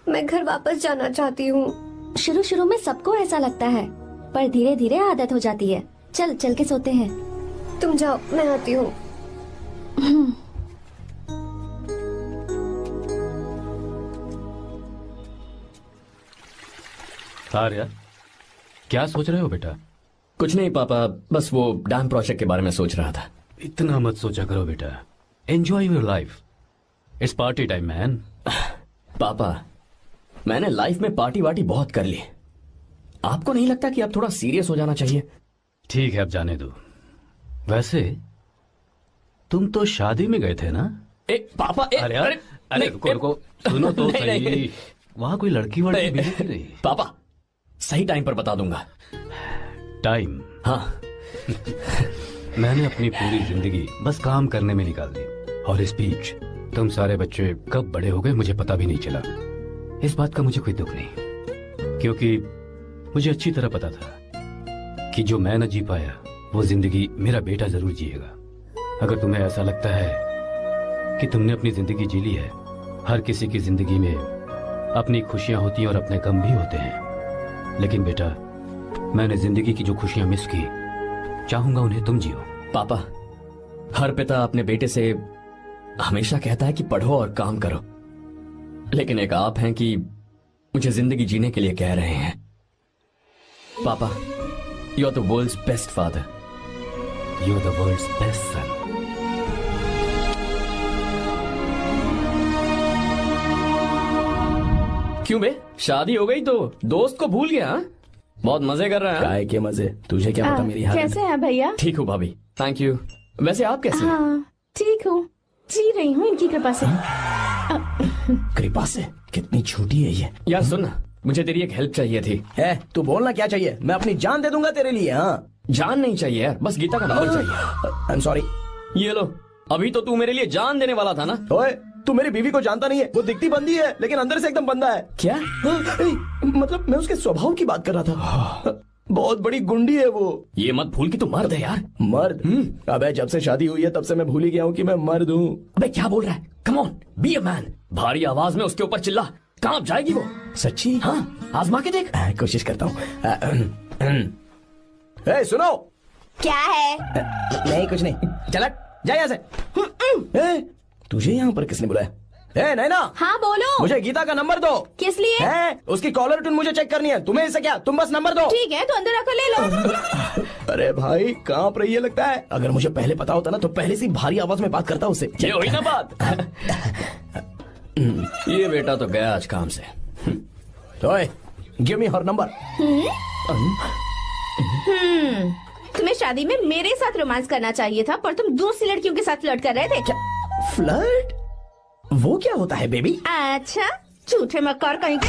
मैं घर वापस जाना चाहती हूँ। शुरू शुरू में सबको ऐसा लगता है, पर धीरे धीरे आदत हो जाती है। चल चल के सोते हैं। तुम जाओ, मैं आती हूँ। आर्या, क्या सोच रहे हो बेटा? कुछ नहीं पापा, बस वो डैम प्रोजेक्ट के बारे में सोच रहा था। इतना मत सोचा करो बेटा। Enjoy your life. It's party time man. पापा, मैंने लाइफ में पार्टी वार्टी बहुत कर ली। आपको नहीं लगता कि अब थोड़ा सीरियस हो जाना चाहिए? ठीक है, अब जाने दो। वैसे तुम तो शादी में गए थे ना? पापा, अरे रुको रुको, सुनो तो सही। वहां कोई लड़की वड़की मिली थी नहीं? पापा, सही टाइम पर बता दूंगा। टाइम? हाँ। मैंने अपनी पूरी जिंदगी बस काम करने में निकाल दी, और इस बीच तुम सारे बच्चे कब बड़े हो गए मुझे पता भी नहीं चला। इस बात का मुझे कोई दुख नहीं, क्योंकि मुझे अच्छी तरह पता था कि जो मैं न जी पाया वो जिंदगी मेरा बेटा जरूर जिएगा। अगर तुम्हें ऐसा लगता है कि तुमने अपनी जिंदगी जी ली है, हर किसी की जिंदगी में अपनी खुशियां होती हैं और अपने गम भी होते हैं, लेकिन बेटा मैंने जिंदगी की जो खुशियां मिस की, चाहूंगा उन्हें तुम जियो। पापा, हर पिता अपने बेटे से हमेशा कहता है कि पढ़ो और काम करो, लेकिन एक आप हैं कि मुझे जिंदगी जीने के लिए कह रहे हैं। पापा, you are the world's best father. You are the world's best son. क्यों बे, शादी हो गई तो दोस्त को भूल गया? हा? बहुत मजे कर रहा है। काय के मजे, तुझे क्या पता मेरी हालत। कैसे हैं भैया? ठीक हूँ भाभी, थैंक यू। वैसे आप कैसे हैं? हाँ ठीक हूँ, जी रही हूँ इनकी कृपा से। कृपा से? कितनी झूठी है ये। यार सुन ना, मुझे तेरी एक हेल्प चाहिए थी। है, तू बोलना क्या चाहिए? मैं अपनी जान दे दूंगा तेरे लिए। हाँ, जान नहीं चाहिए यार, बस गीता का नंबर चाहिए। I am sorry. ये लो, अभी तो तू मेरे लिए जान देने वाला था ना। ओए, तू मेरी बीवी को जानता नहीं है। वो दिखती बंदी है लेकिन अंदर से एकदम बंदा है। क्या? मतलब मैं उसके स्वभाव की बात कर रहा था। बहुत बड़ी गुंडी है वो। ये मत भूल कि तू मर्द है यार। मर्द? अबे जब से शादी हुई है तब से मैं भूल ही गया हूँ कि मैं मर्द हूँ। अबे क्या बोल रहा है? Come on, be a man. भारी आवाज में उसके ऊपर चिल्ला, कहाँ जाएगी वो? सच्ची? हाँ, आजमा के देख। कोशिश करता हूँ। सुनो। क्या है? नहीं कुछ नहीं, चल जा यहाँ से। तुझे यहाँ पर किसने बुलाया? नैना। हाँ बोलो। मुझे गीता का नंबर दो। किस लिए? उसकी कॉलर ट्यून मुझे चेक करनी है। तुम्हें इससे क्या, तुम बस नंबर दो। ठीक है, तो अंदर आकर ले लो। अरे भाई, कांप रही है लगता है। अगर मुझे पहले पता होता ना तो पहले से भारी आवाज में बात करता उससे। ये हुई ना बात। ये बेटा तो गया आज काम से। तो गिव मी हर नंबर। तुम्हें शादी में मेरे साथ रोमांस करना चाहिए था, पर तुम दूसरी लड़कियों के साथ फ्लर्ट कर रहे थे। क्या फ्लर्ट? वो क्या होता है बेबी? अच्छा, झूठे मक्कार कहीं के।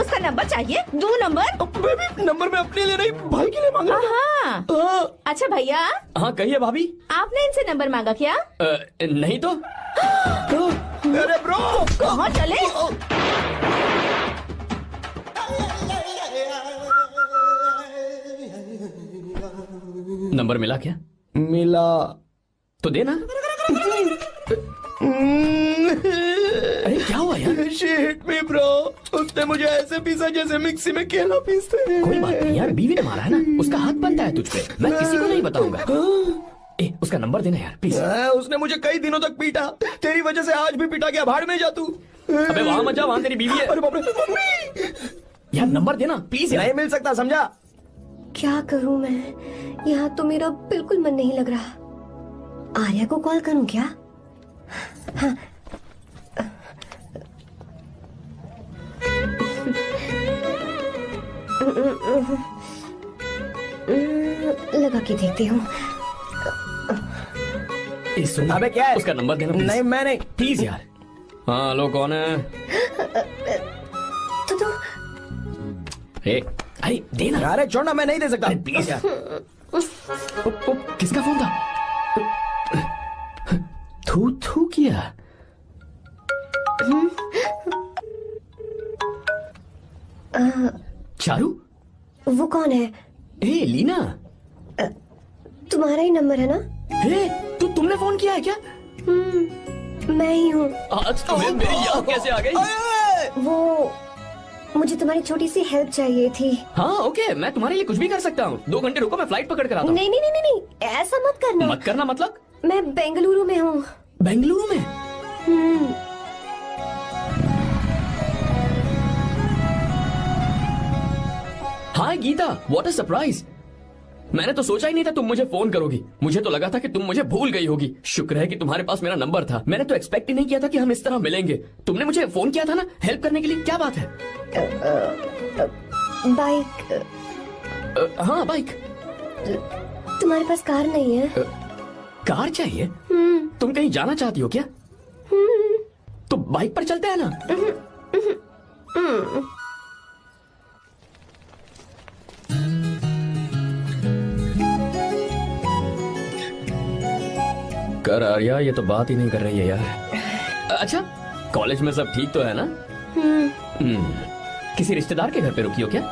उसका नंबर चाहिए? 2 नंबर। बेबी नंबर मैं अपने लिए नहीं, भाई के लिए मांग रहा हाँ। अच्छा भैया। हाँ कहिए भाभी। आपने इनसे नंबर मांगा क्या? नहीं तो। अरे ब्रो कहाँ चले? नंबर मिला क्या? मिला तो देना। अरे क्या हुआ यार? शिट मी ब्रो, उसने मुझे ऐसे पीसा जैसे मिक्सी में केला पीसते हैं। कोई बात नहीं यार, बीवी ने मारा है ना, उसका हाथ बनता है तुझ पे। मैं किसी को नहीं बताऊंगा। उसका नंबर देना यार प्लीज। उसने मुझे कई दिनों तक पीटा, तेरी वजह से आज भी पीटा गया। भाड़ में जा तू। अबे वहां मत जा, वहां तेरी बीवी है। अरे बाप रे मम्मी। यार नंबर देना प्लीज। नहीं मिल सकता, समझा? क्या करूं मैं? यहाँ तो मेरा बिल्कुल मन नहीं लग रहा। आर्या को कॉल करूं क्या? हाँ। लगा के देखती हूँ। अबे क्या है? उसका नंबर देना please। नहीं मैं नहीं। प्लीज यार। हाँ हेलो, कौन है? तो अरे देना। अरे छोड़ना, मैं नहीं दे सकता। प्लीज यार। किसका फोन था? थू थू किया। चारू? वो कौन है? ए लीना। तुम्हारा ही नंबर है ना? तुमने फोन किया है क्या? मैं ही हूँ। आज तुम्हें मेरी याद कैसे आ गई? वो मुझे तुम्हारी छोटी सी हेल्प चाहिए थी। हाँ ओके, मैं तुम्हारे लिए कुछ भी कर सकता हूँ। 2 घंटे रुको, मैं फ्लाइट पकड़ कर आता हूँ। नहीं नहीं नहीं नहीं, ऐसा मत करना। मत करना मतलब? मैं बेंगलुरु में हूँ। बेंगलुरु में? हाय गीता, व्हाट अ सरप्राइज। मैंने तो सोचा ही नहीं था तुम मुझे फोन करोगी। मुझे तो लगा था कि तुम मुझे भूल गई होगी। शुक्र है कि तुम्हारे पास मेरा नंबर था। मैंने तो एक्सपेक्ट ही नहीं किया था कि हम इस तरह मिलेंगे। तुमने मुझे फोन किया था ना हेल्प करने के लिए, क्या बात है? बाइक। हाँ बाइक। तुम्हारे पास कार नहीं है? कार चाहिए? तुम कहीं जाना चाहती हो क्या? तो बाइक पर चलते हैं ना। कर आर्या, ये तो बात ही नहीं कर रही है यार। अच्छा कॉलेज में सब ठीक तो है ना? किसी रिश्तेदार के घर पे रुकी हो क्या?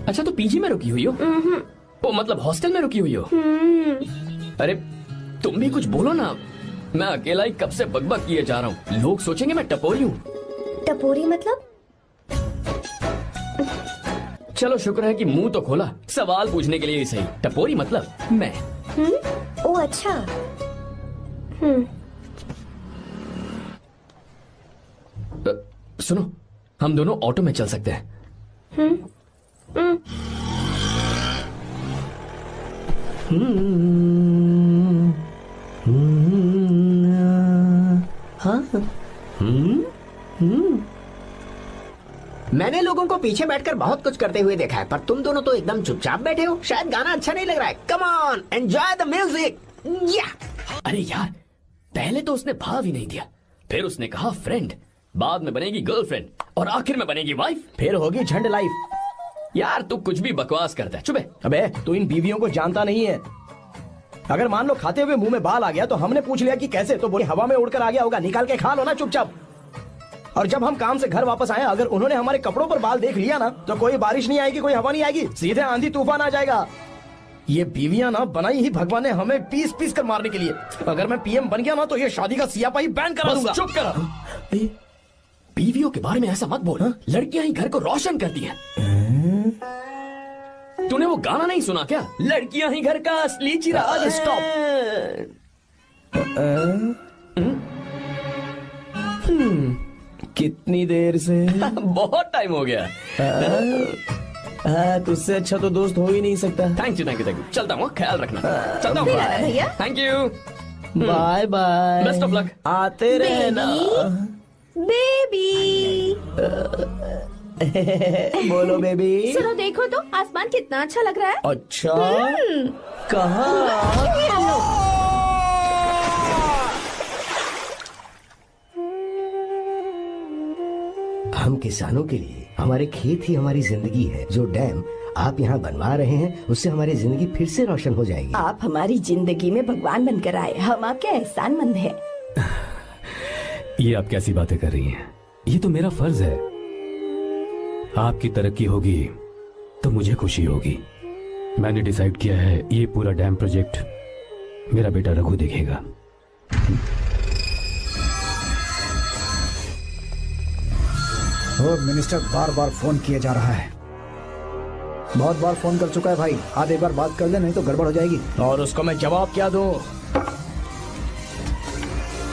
अच्छा तो पीजी में रुकी हुई हो? ओ मतलब हॉस्टल में रुकी हुई हो? अरे तुम भी कुछ बोलो ना। मैं अकेला ही कब से बकबक किए जा रहा हूँ। लोग सोचेंगे मैं टपोरी हूँ। टपोरी मतलब? चलो शुक्र है कि मुंह तो खोला, सवाल पूछने के लिए ही सही। टपोरी मतलब मैं। ओ अच्छा। सुनो, हम दोनों ऑटो में चल सकते हैं। मैंने लोगों को पीछे बैठकर बहुत कुछ करते हुए देखा है, पर तुम दोनों तो एकदम चुपचाप बैठे हो। शायद गाना अच्छा नहीं लग रहा है। Come on, enjoy the music. अरे यार, पहले तो उसने भाव ही नहीं दिया, फिर उसने कहा फ्रेंड, बाद में बनेगी गर्लफ्रेंड और आखिर में बनेगी वाइफ, फिर होगी झंड लाइफ। यार तू कुछ भी बकवास करता है। चुप है। अबे तू इन बीवियों को जानता नहीं है। अगर मान लो खाते हुए मुंह में बाल आ गया तो हमने पूछ लिया कि कैसे, तो बोले हवा में उड़कर आ गया होगा, निकाल के खा लो ना चुपचाप। और जब हम काम से घर वापस आए, अगर उन्होंने हमारे कपड़ों पर बाल देख लिया ना, तो कोई बारिश नहीं आएगी, कोई हवा नहीं आएगी, सीधे आंधी तूफान आ जाएगा। ये बीवियां ना बनाई ही भगवान ने हमें पीस पीस कर मारने के लिए। अगर मैं पीएम बन गया ना तो ये शादी का सियापाही बैन करा दूंगा। चुप कर। बीवियों के बारे में ऐसा मत बोल। लड़कियां ही घर को रोशन करती हैं। तूने वो गाना नहीं सुना क्या? लड़कियां ही घर का असली चिराग। स्टॉप। कितनी देर से? बहुत टाइम हो गया। तुझसे अच्छा तो दोस्त हो ही नहीं सकता। Thank you thank you thank you. चलता हूँ, ख्याल रखना। चलता हूँ भैया। Thank you. Bye bye. Best of luck. आते रहना बेबी। बोलो बेबी। सुनो देखो तो आसमान कितना अच्छा लग रहा है। अच्छा कहाँ? हम किसानों के लिए हमारे खेत ही हमारी जिंदगी है। जो डैम आप यहाँ बनवा रहे हैं उससे हमारी जिंदगी फिर से रोशन हो जाएगी। आप हमारी जिंदगी में भगवान बनकर आए, हम आपके एहसानमंद हैं। ये आप कैसी बातें कर रही हैं? ये तो मेरा फर्ज है। आपकी तरक्की होगी तो मुझे खुशी होगी। मैंने डिसाइड किया है ये पूरा डैम प्रोजेक्ट मेरा बेटा रघु देखेगा। वो मिनिस्टर बार बार फोन किया जा रहा है। बहुत बार फोन कर चुका है भाई, आज एक बार बात कर ले, नहीं तो गड़बड़ हो जाएगी। और उसको मैं जवाब क्या दूं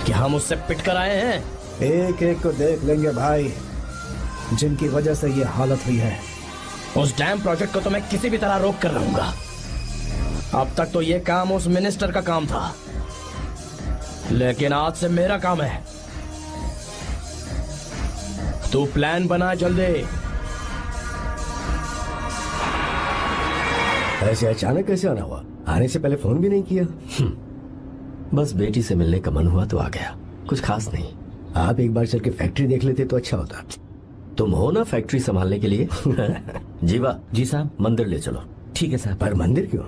कि हम उससे पिट कर आए हैं? एक एक को देख लेंगे भाई, जिनकी वजह से ये हालत हुई है। उस डैम प्रोजेक्ट को तो मैं किसी भी तरह रोक कर रहूंगा। अब तक तो ये काम उस मिनिस्टर का काम था, लेकिन आज से मेरा काम है। तू प्लान बना जल्दी। ऐसे अचानक कैसे आना हुआ? आने से पहले फोन भी नहीं किया। बस बेटी से मिलने का मन हुआ तो आ गया, कुछ खास नहीं। आप एक बार चल के फैक्ट्री देख लेते तो अच्छा होता। तुम हो ना फैक्ट्री संभालने के लिए। जीवा जी साहब। मंदिर ले चलो। ठीक है साहब। पर मंदिर क्यों?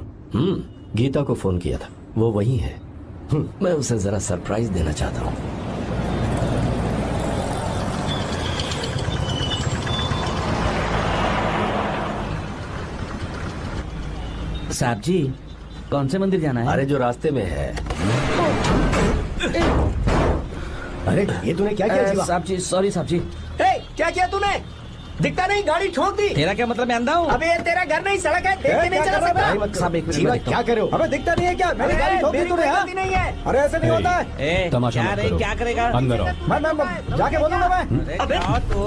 गीता को फोन किया था, वो वही है। मैं उसे जरा सरप्राइज देना चाहता हूँ। साहब जी, कौन से मंदिर जाना है? अरे जो रास्ते में है। अरे ये तूने क्या किया जीवा? साहब जी सॉरी साहब जी। क्या किया तूने? दिखता नहीं, गाड़ी ठोक दी। तेरा क्या मतलब? मैं अंधा हूँ? अबे ये तेरा घर नहीं सड़क है, देख के नहीं चला सकता। साहब एक जीवा मिनट। क्या करे हो? हमें दिखता नहीं है क्या? मैंने गाड़ी ठोक दी तूने? हाँ? नहीं है। अरे ऐसे नहीं होता है। तमाशा मत करो। क्या करेगा? अंदर आओ। मैं जाके बोलूंगा मैं। अबे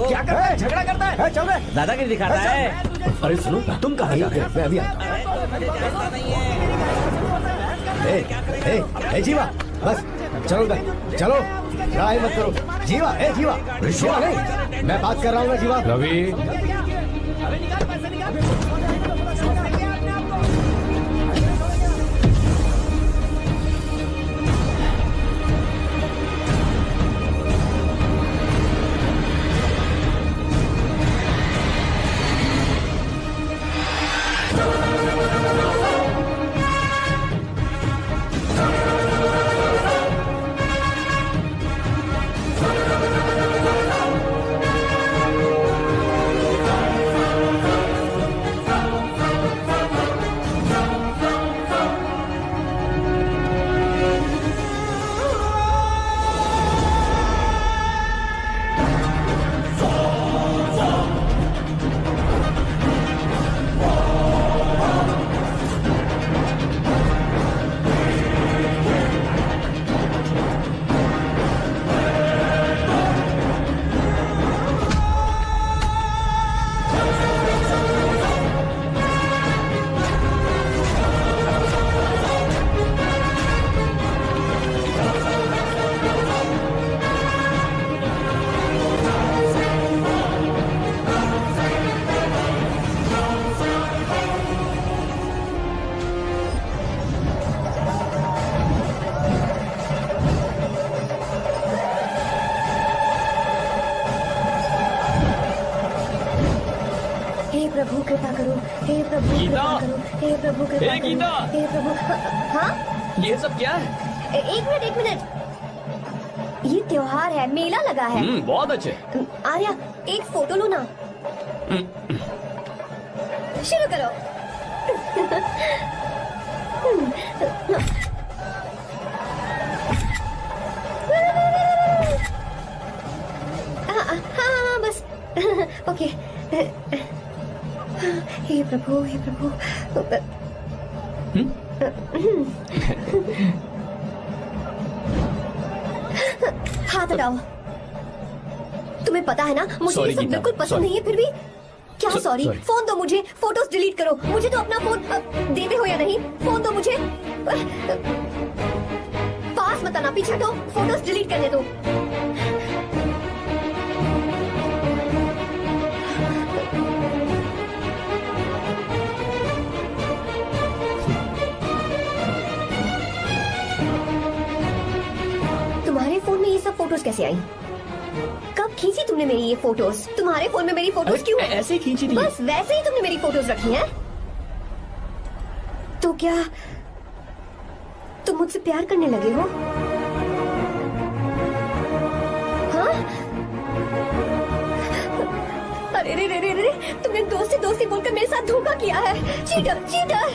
क्या करता है? झगड़ा करता है? चल रहे दादागिरी दिखाता है। अरे सुनो, तुम कहाँ जा रहे हो? मैं अभी आता हूँ। जीवा बस चलो उधर, चलो लड़ाई मत करो। जीवा जीवा जीवा नहीं, मैं बात कर रहा हूँ ना जीवा। रवि प्रभु कृपा करो, हे प्रभु गीता! कृपा करो, हे प्रभु कृपा हे करो, गीता! हे प्रभु। हाँ ये सब क्या है? एक मिनट, ये त्योहार है, मेला लगा है। बहुत अच्छे। आर्या एक फोटो लो ना। शुरू करो। हाँ बस ओके। हे प्रभु, हे प्रभु। हाथ हटाओ। तुम्हें पता है ना मुझे ये सब बिल्कुल पसंद नहीं है, फिर भी क्या सॉरी? फोन दो मुझे, फोटोज डिलीट करो। मुझे तो अपना फोन देते हो या नहीं? फोन दो मुझे। पास मत आना, पीछे हटो, फोटोज डिलीट करने दो। कैसे आई? कब खींची तुमने मेरी ये फोटोज? तुम्हारे फोन में मेरी फोटोज क्यों है? ऐसे ही खींची थी। बस वैसे ही तुमने मेरी फोटोज रखी हैं? तो क्या तुम मुझसे प्यार करने लगे हो? हाँ? अरे रे रे रे रे, तुमने दोस्ती दोस्ती बोलकर मेरे साथ धोखा किया है। चीटर चीटर,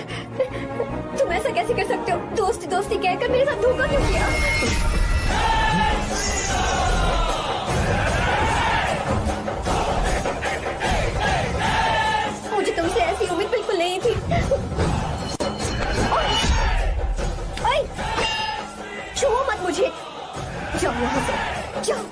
तुम ऐसा कैसे कर सकते हो? दोस्ती दोस्ती कहकर मेरे साथ धोखा क्यों किया? मुझे तुमसे ऐसी उम्मीद बिल्कुल नहीं थी। ओए, छुओ मत मुझे। जाओ यहाँ से, जाओ।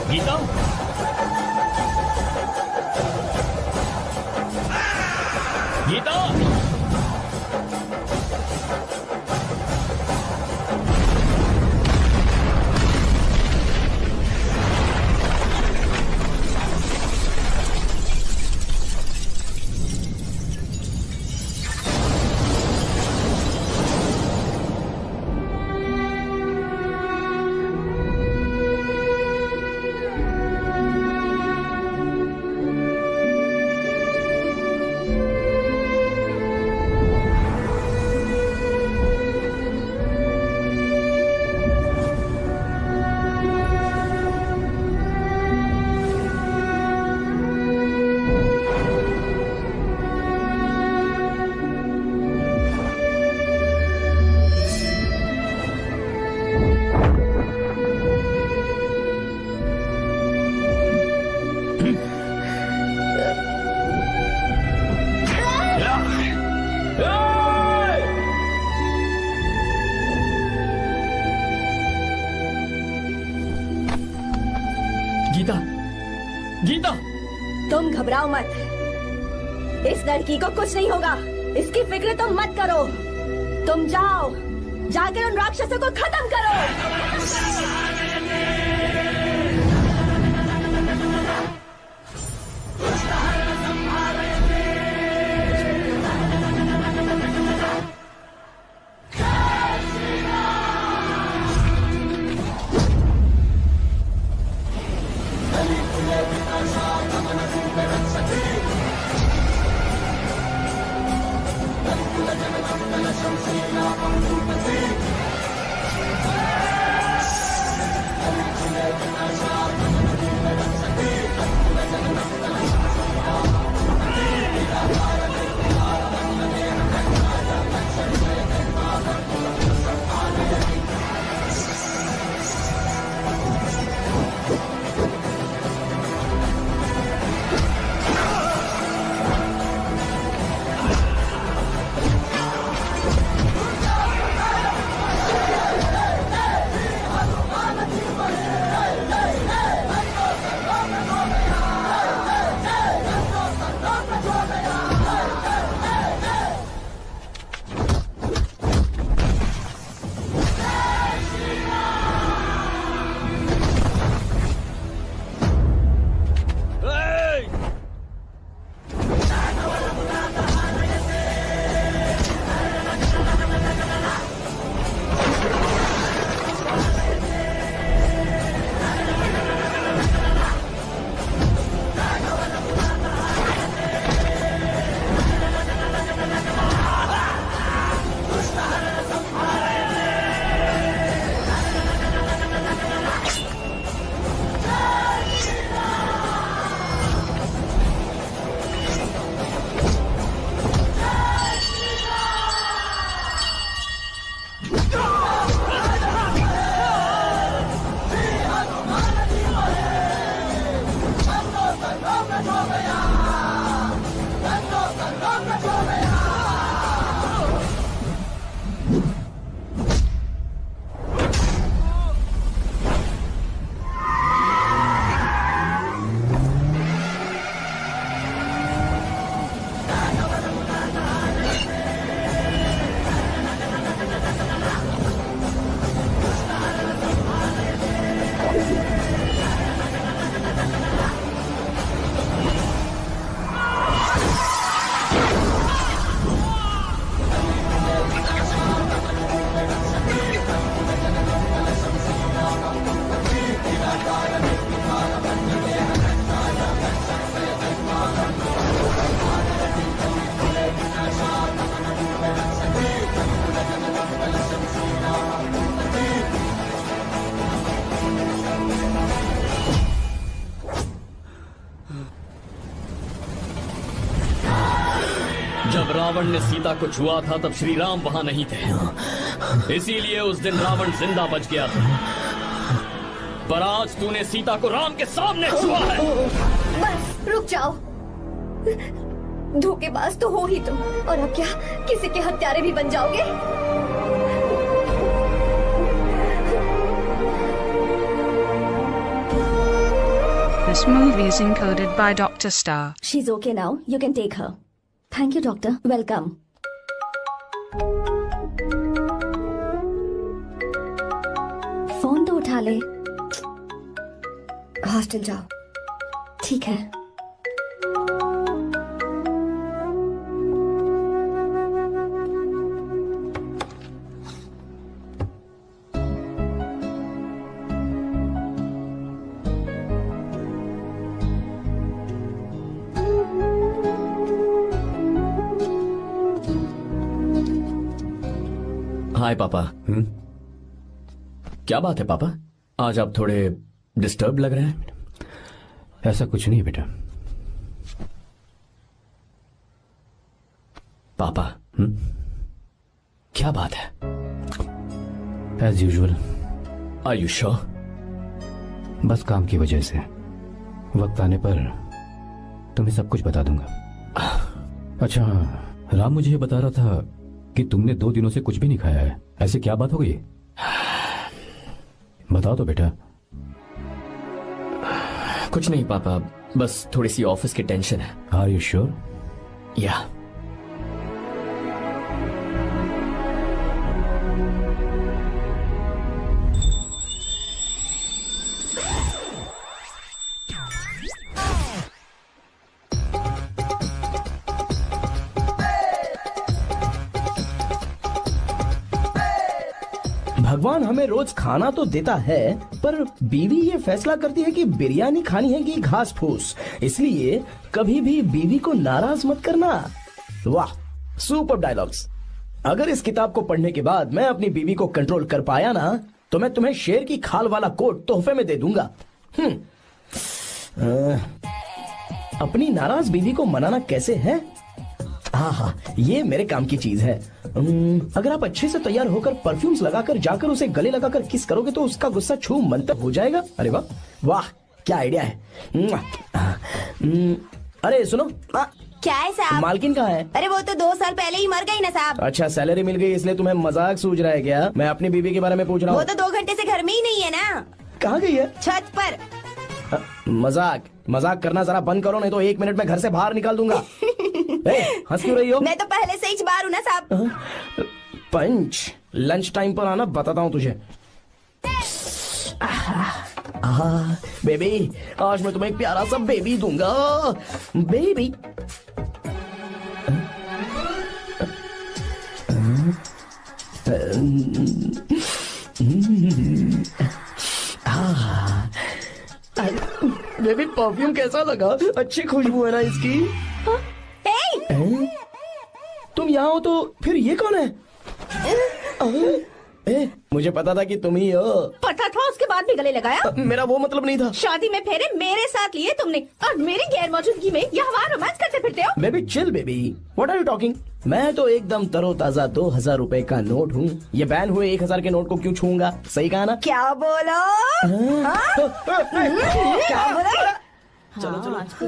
गीता, गीता, गीता, गीता, तुम घबराओ मत। इस लड़की को कुछ नहीं होगा। इसकी फिक्र तुम मत करो। तुम जाओ, जाकर उन राक्षसों को खत्म करो। रावण ने सीता को छुआ था तब श्री राम वहां नहीं थे, इसीलिए उस दिन रावण जिंदा बच गया था। पर आज तूने सीता को राम के सामने छुआ है। बस रुक जाओ, धोखेबाज तो हो ही तुम, और अब क्या किसी के हत्यारे भी बन जाओगे? This movie is encoded by Dr. Star. She's okay now. You can take her. Thank you, doctor. Welcome. Phone तो उठा ले। हॉस्टल जाओ। ठीक है। हाय पापा। क्या बात है पापा, आज आप थोड़े डिस्टर्ब लग रहे हैं। ऐसा कुछ नहीं है बेटा। पापा क्या बात है? As usual. Are you sure? बस काम की वजह से। वक्त आने पर तुम्हें सब कुछ बता दूंगा। अच्छा, राम मुझे ये बता रहा था कि तुमने 2 दिनों से कुछ भी नहीं खाया है। ऐसे क्या बात हो गई? बताओ तो बेटा। कुछ नहीं पापा, बस थोड़ी सी ऑफिस की टेंशन है। Are you sure? या। भगवान हमें रोज खाना तो देता है, पर बीवी ये फैसला करती है कि बिरयानी खानी है कि घास फूस। इसलिए कभी भी बीवी को नाराज मत करना। वाह, सुपर डायलॉग्स। अगर इस किताब को पढ़ने के बाद मैं अपनी बीवी को कंट्रोल कर पाया ना, तो मैं तुम्हें शेर की खाल वाला कोट तोहफे में दे दूंगा। अपनी नाराज बीवी को मनाना कैसे है? हाँ, ये मेरे काम की चीज है। अगर आप अच्छे से तैयार होकर परफ्यूम्स लगाकर जाकर उसे गले लगाकर किस करोगे तो उसका गुस्सा छू मंतर हो जाएगा। अरे वाह वाह, क्या आइडिया है। अरे सुनो, क्या है साहब? मालकिन कहाँ है? अरे वो तो 2 साल पहले ही मर गई ना साहब। अच्छा, सैलरी मिल गई इसलिए तुम्हें मजाक सूझ रहा है क्या? मैं अपनी बीवी के बारे में पूछ रहा हूँ। वो तो 2 घंटे से घर में ही नहीं है ना। कहाँ गई है? छत पर। मजाक करना जरा बंद करो, नहीं तो 1 मिनट में घर से बाहर निकाल दूंगा। हंस क्यों रही हो? मैं तो पहले से ही बाहर हूँ ना साहब। पंच, लंच टाइम पर आना, बताता हूँ तुझे। बेबी, आज मैं तुम्हें एक प्यारा सा बेबी दूंगा। बेबी बेबी, परफ्यूम कैसा लगा? अच्छी खुशबू है ना इसकी? तुम यहाँ हो तो फिर ये कौन है? मुझे पता था कि तुम ही हो। पता था, उसके बाद भी गले लगाया? मेरा वो मतलब नहीं था। शादी में फेरे मेरे साथ लिए तुमने, और मेरी गैर मौजूदगी में यहाँ वहाँ रोमांस करते फिरते हो। Baby chill baby, what are you talking? मैं तो एकदम तरोताजा 2000 रुपए का नोट हूँ। ये बैन हुए 1000 के नोट को क्यों छूऊंगा? सही कहा ना? क्या बोलो? क्या बोला? चलो नमस्ते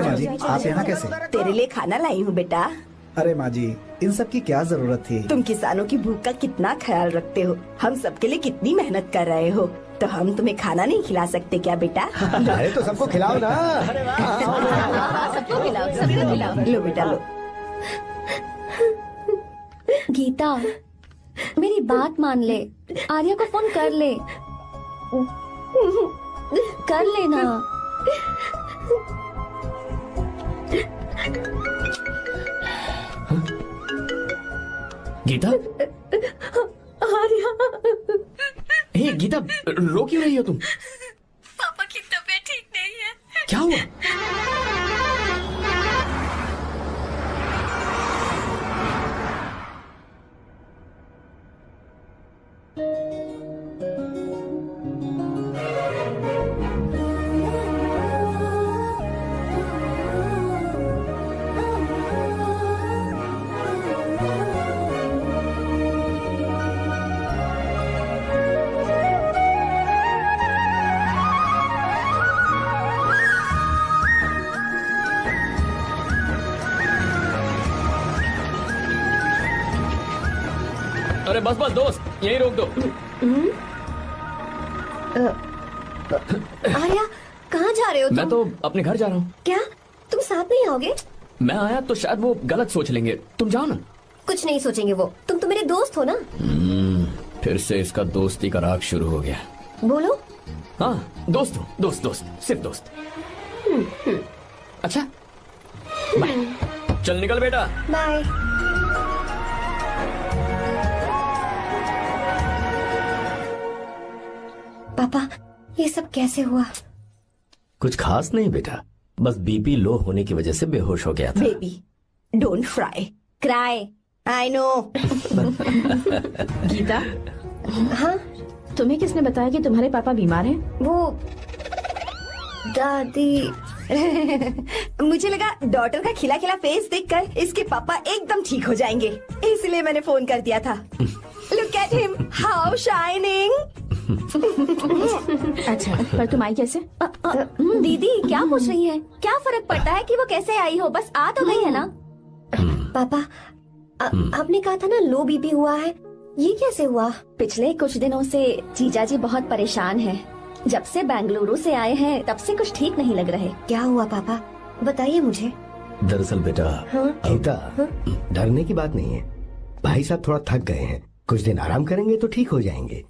माँ जी, आप यहाँ कैसे? तेरे लिए खाना लाई हूँ बेटा। अरे माँ जी, इन सब की क्या जरूरत थी? तुम किसानों की भूख का कितना ख्याल रखते हो, हम सबके लिए कितनी मेहनत कर रहे हो, तो हम तुम्हें खाना नहीं खिला सकते क्या बेटा? अरे तो सबको खिलाओ ना। सबको खिलाओ, सबको खिलाओ। लो बेटा लो। गीता, मेरी बात मान ले, आर्या को फोन कर ले। कर लेना। गीता? आर्या। हे गीता, रो क्यों रही हो तुम? पापा की तबीयत ठीक नहीं है। क्या हुआ? अरे बस बस दोस्त, यहीं रोक दो। आर्या, कहाँ जा रहे हो तुम? मैं तो अपने घर जा रहा हूँ। क्या तुम साथ नहीं आओगे? मैं आया तो शायद वो गलत सोच लेंगे, तुम जाओ ना। कुछ नहीं सोचेंगे वो, तुम तो मेरे दोस्त हो ना। फिर से इसका दोस्ती का राग शुरू हो गया। बोलो। हाँ दोस्त हूँ, दोस्त दोस्त, सिर्फ दोस्त। अच्छा बाय, चल निकल बेटा। बाय। पापा, ये सब कैसे हुआ? कुछ खास नहीं बेटा, बस बीपी लो होने की वजह से बेहोश हो गया था। Baby don't cry. I know. Geeta, हाँ तुम्हें किसने बताया कि तुम्हारे पापा बीमार हैं? वो दादी। मुझे लगा डॉटर का खिला खिला फेस देखकर इसके पापा एकदम ठीक हो जाएंगे, इसलिए मैंने फोन कर दिया था। Look at him, how shining. अच्छा, पर तुम आई कैसे? दीदी क्या पूछ रही है? क्या फर्क पड़ता है कि वो कैसे आई हो, बस आ तो गई है ना। पापा, आपने कहा था ना लो बीपी हुआ है, ये कैसे हुआ? पिछले कुछ दिनों से जीजा जी बहुत परेशान हैं। जब से बेंगलुरु से आए हैं तब से कुछ ठीक नहीं लग रहे। क्या हुआ पापा, बताइए मुझे। दरअसल बेटा, गीता, डरने की बात नहीं है। भाई साहब थोड़ा थक गए हैं, कुछ दिन आराम करेंगे तो ठीक हो जाएंगे।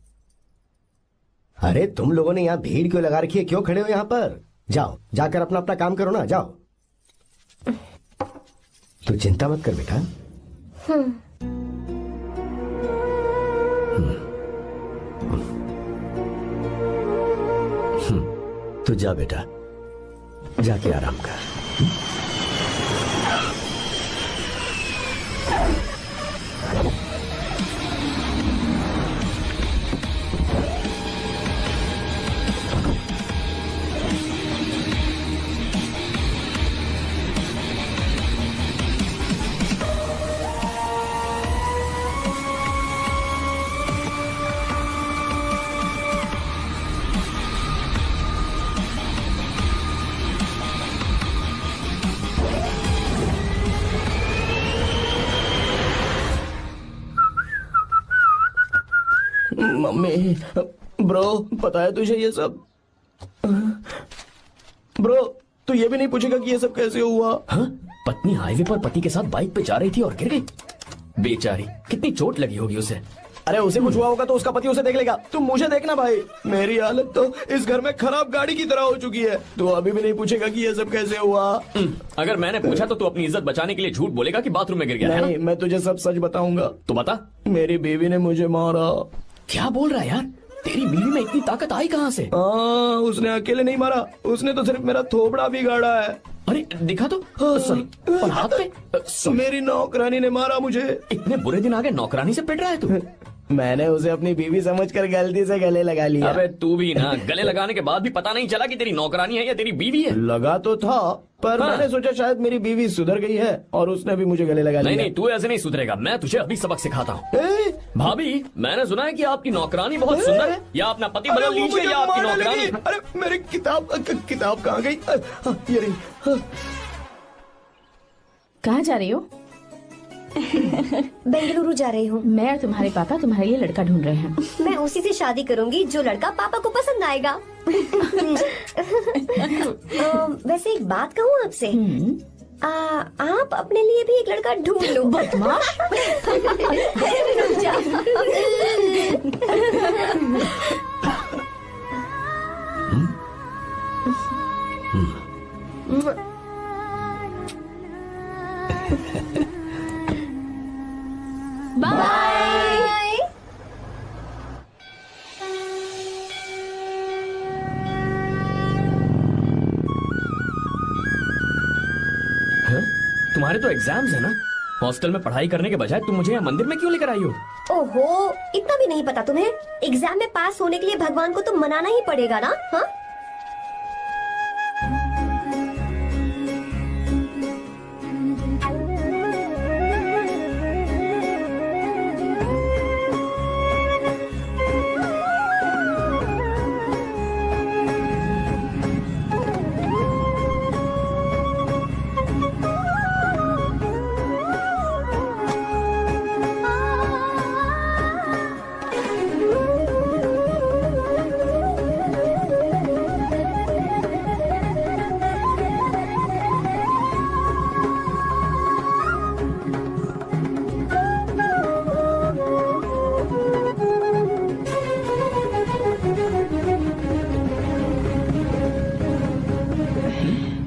अरे तुम लोगों ने यहाँ भीड़ क्यों लगा रखी है? क्यों खड़े हो यहाँ पर? जाओ, जाकर अपना अपना काम करो ना, जाओ। तू चिंता मत कर बेटा। तू जा बेटा, जाके आराम कर। मम्मी, ब्रो, पता है तुझे ये सब? ब्रो, तू ये भी नहीं पूछेगा कि ये सब कैसे हुआ? हाँ? पत्नी हाईवे पर पति के साथ बाइक पे जा रही थी और गिर गई। बेचारी, कितनी चोट लगी होगी उसे। अरे उसे कुछ हुआ होगा तो उसका पति उसे देख लेगा, तुम मुझे देखना भाई। मेरी हालत तो इस घर में खराब गाड़ी की तरह हो चुकी है। तू अभी भी नहीं पूछेगा कि ये सब कैसे हुआ? अगर मैंने पूछा तो तू अपनी इज्जत बचाने के लिए झूठ बोलेगा कि बाथरूम में गिर गया। नहीं, मैं तुझे सब सच बताऊंगा। तो बता। मेरी बीवी ने मुझे मारा। क्या बोल रहा है यार? तेरी बीवी में इतनी ताकत आई कहाँ से? उसने अकेले नहीं मारा, उसने तो सिर्फ मेरा थोबड़ा बिगाड़ा है। अरे दिखा तो। सॉरी, और हाथ पे? मेरी नौकरानी ने मारा मुझे। इतने बुरे दिन आ गए, नौकरानी से पिट रहा है तू? मैंने उसे अपनी बीवी समझकर गलती से गले लगा लिया। अबे तू भी ना, गले लगाने के बाद भी पता नहीं चला कि तेरी नौकरानी है या तेरी बीवी है? लगा तो था, पर मैंने सोचा शायद मेरी बीवी सुधर गई है और उसने भी मुझे गले लगा लिया। नहीं, तू ऐसे नहीं सुधरेगा, मैं तुझे अभी सबक सिखाता हूँ। भाभी, मैंने सुना है कि आपकी नौकरानी बहुत सुंदर है, या अपना पति बदल लीजिए या आपकी नौकरानी। अरे मेरी किताब कहाँ गई? ये रही। कहाँ जा रही हो? बेंगलुरु जा रही हूँ। मैं और तुम्हारे पापा तुम्हारे लिए लड़का ढूंढ रहे हैं। मैं उसी से शादी करूंगी जो लड़का पापा को पसंद आएगा। वैसे एक बात कहूँ आपसे, आप अपने लिए भी एक लड़का ढूंढ लो। बदमाश। बाय। तुम्हारे तो एग्जाम्स है ना? हॉस्टल में पढ़ाई करने के बजाय तुम मुझे यहाँ मंदिर में क्यों लेकर आई हो? ओहो, इतना भी नहीं पता तुम्हें? एग्जाम में पास होने के लिए भगवान को तो मनाना ही पड़ेगा ना। हाँ,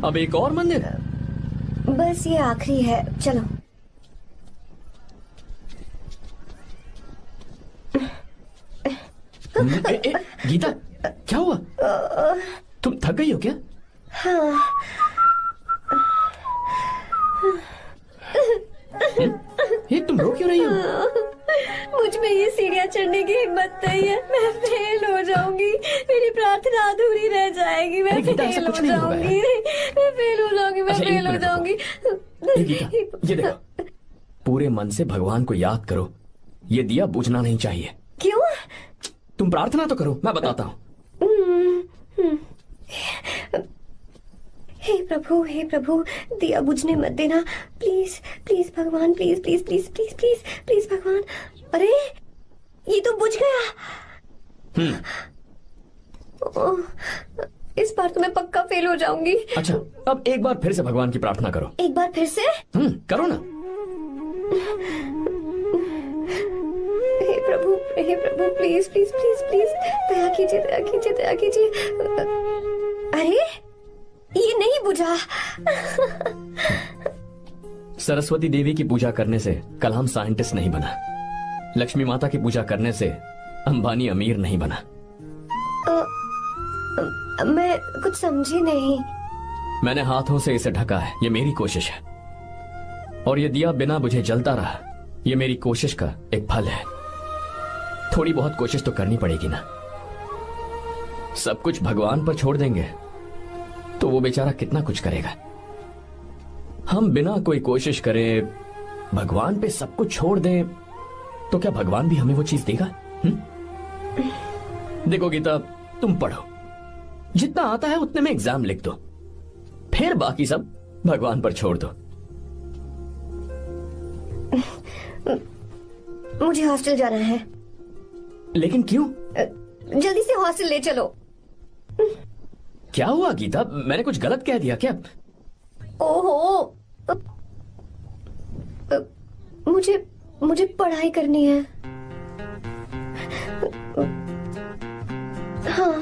अब एक और मंदिर? बस ये आखिरी है, चलो। गीता, क्या हुआ? तुम थक गई हो क्या? हाँ। ये तुम रो क्यों रही हो? मुझ में ये सीढ़ियाँ चढ़ने की हिम्मत नहीं है। मैं फेल हो जाऊंगी, मेरी प्रार्थना अधूरी रह जाएगी। मैं फेल हो जाऊंगी, मैं फेल हो जाऊंगी, मैं फेल हो जाऊंगी। गीता, ये देखो, पूरे मन से भगवान को याद करो। ये दिया बुझना नहीं चाहिए। क्यों? तुम प्रार्थना तो करो, मैं बताता हूँ। हे प्रभु, दिया बुझने मत देना, प्लीज प्लीज भगवान, please please please please please please भगवान। अरे ये तो बुझ गया। इस बार तो मैं पक्का फेल हो जाऊंगी। अच्छा, अब एक बार फिर से भगवान की प्रार्थना करो। एक बार फिर से? करो ना। हे प्रभु, प्लीज प्लीज प्लीज प्लीज दया कीजिए, दया कीजिए, दया कीजिए। अरे ये नहीं बुझा। सरस्वती देवी की पूजा करने से कलाम साइंटिस्ट नहीं बना। लक्ष्मी माता की पूजा करने से अंबानी अमीर नहीं बना। मैं कुछ समझी नहीं। मैंने हाथों से इसे ढका है, ये मेरी कोशिश है। और ये दिया बिना बुझे जलता रहा, ये मेरी कोशिश का एक फल है। थोड़ी बहुत कोशिश तो करनी पड़ेगी ना। सब कुछ भगवान पर छोड़ देंगे तो वो बेचारा कितना कुछ करेगा। हम बिना कोई कोशिश करे भगवान पे सब कुछ छोड़ दें तो क्या भगवान भी हमें वो चीज देगा? देखो गीता, तुम पढ़ो, जितना आता है उतने में एग्जाम लिख दो, फिर बाकी सब भगवान पर छोड़ दो। मुझे हॉस्टल जाना है। लेकिन क्यों? जल्दी से हॉस्टल ले चलो। क्या हुआ गीता, मैंने कुछ गलत कह दिया क्या? ओहो, मुझे पढ़ाई करनी है। हाँ।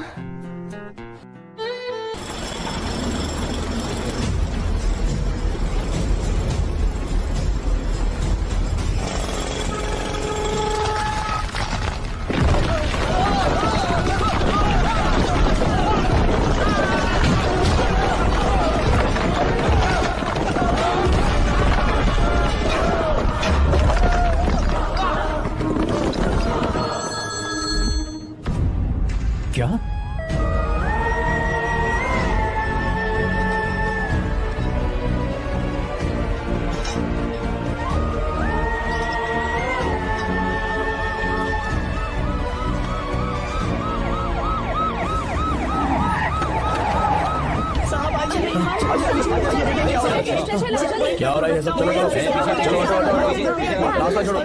क्या? क्या हो रहा है सब? चलो रास्ता छोड़ो।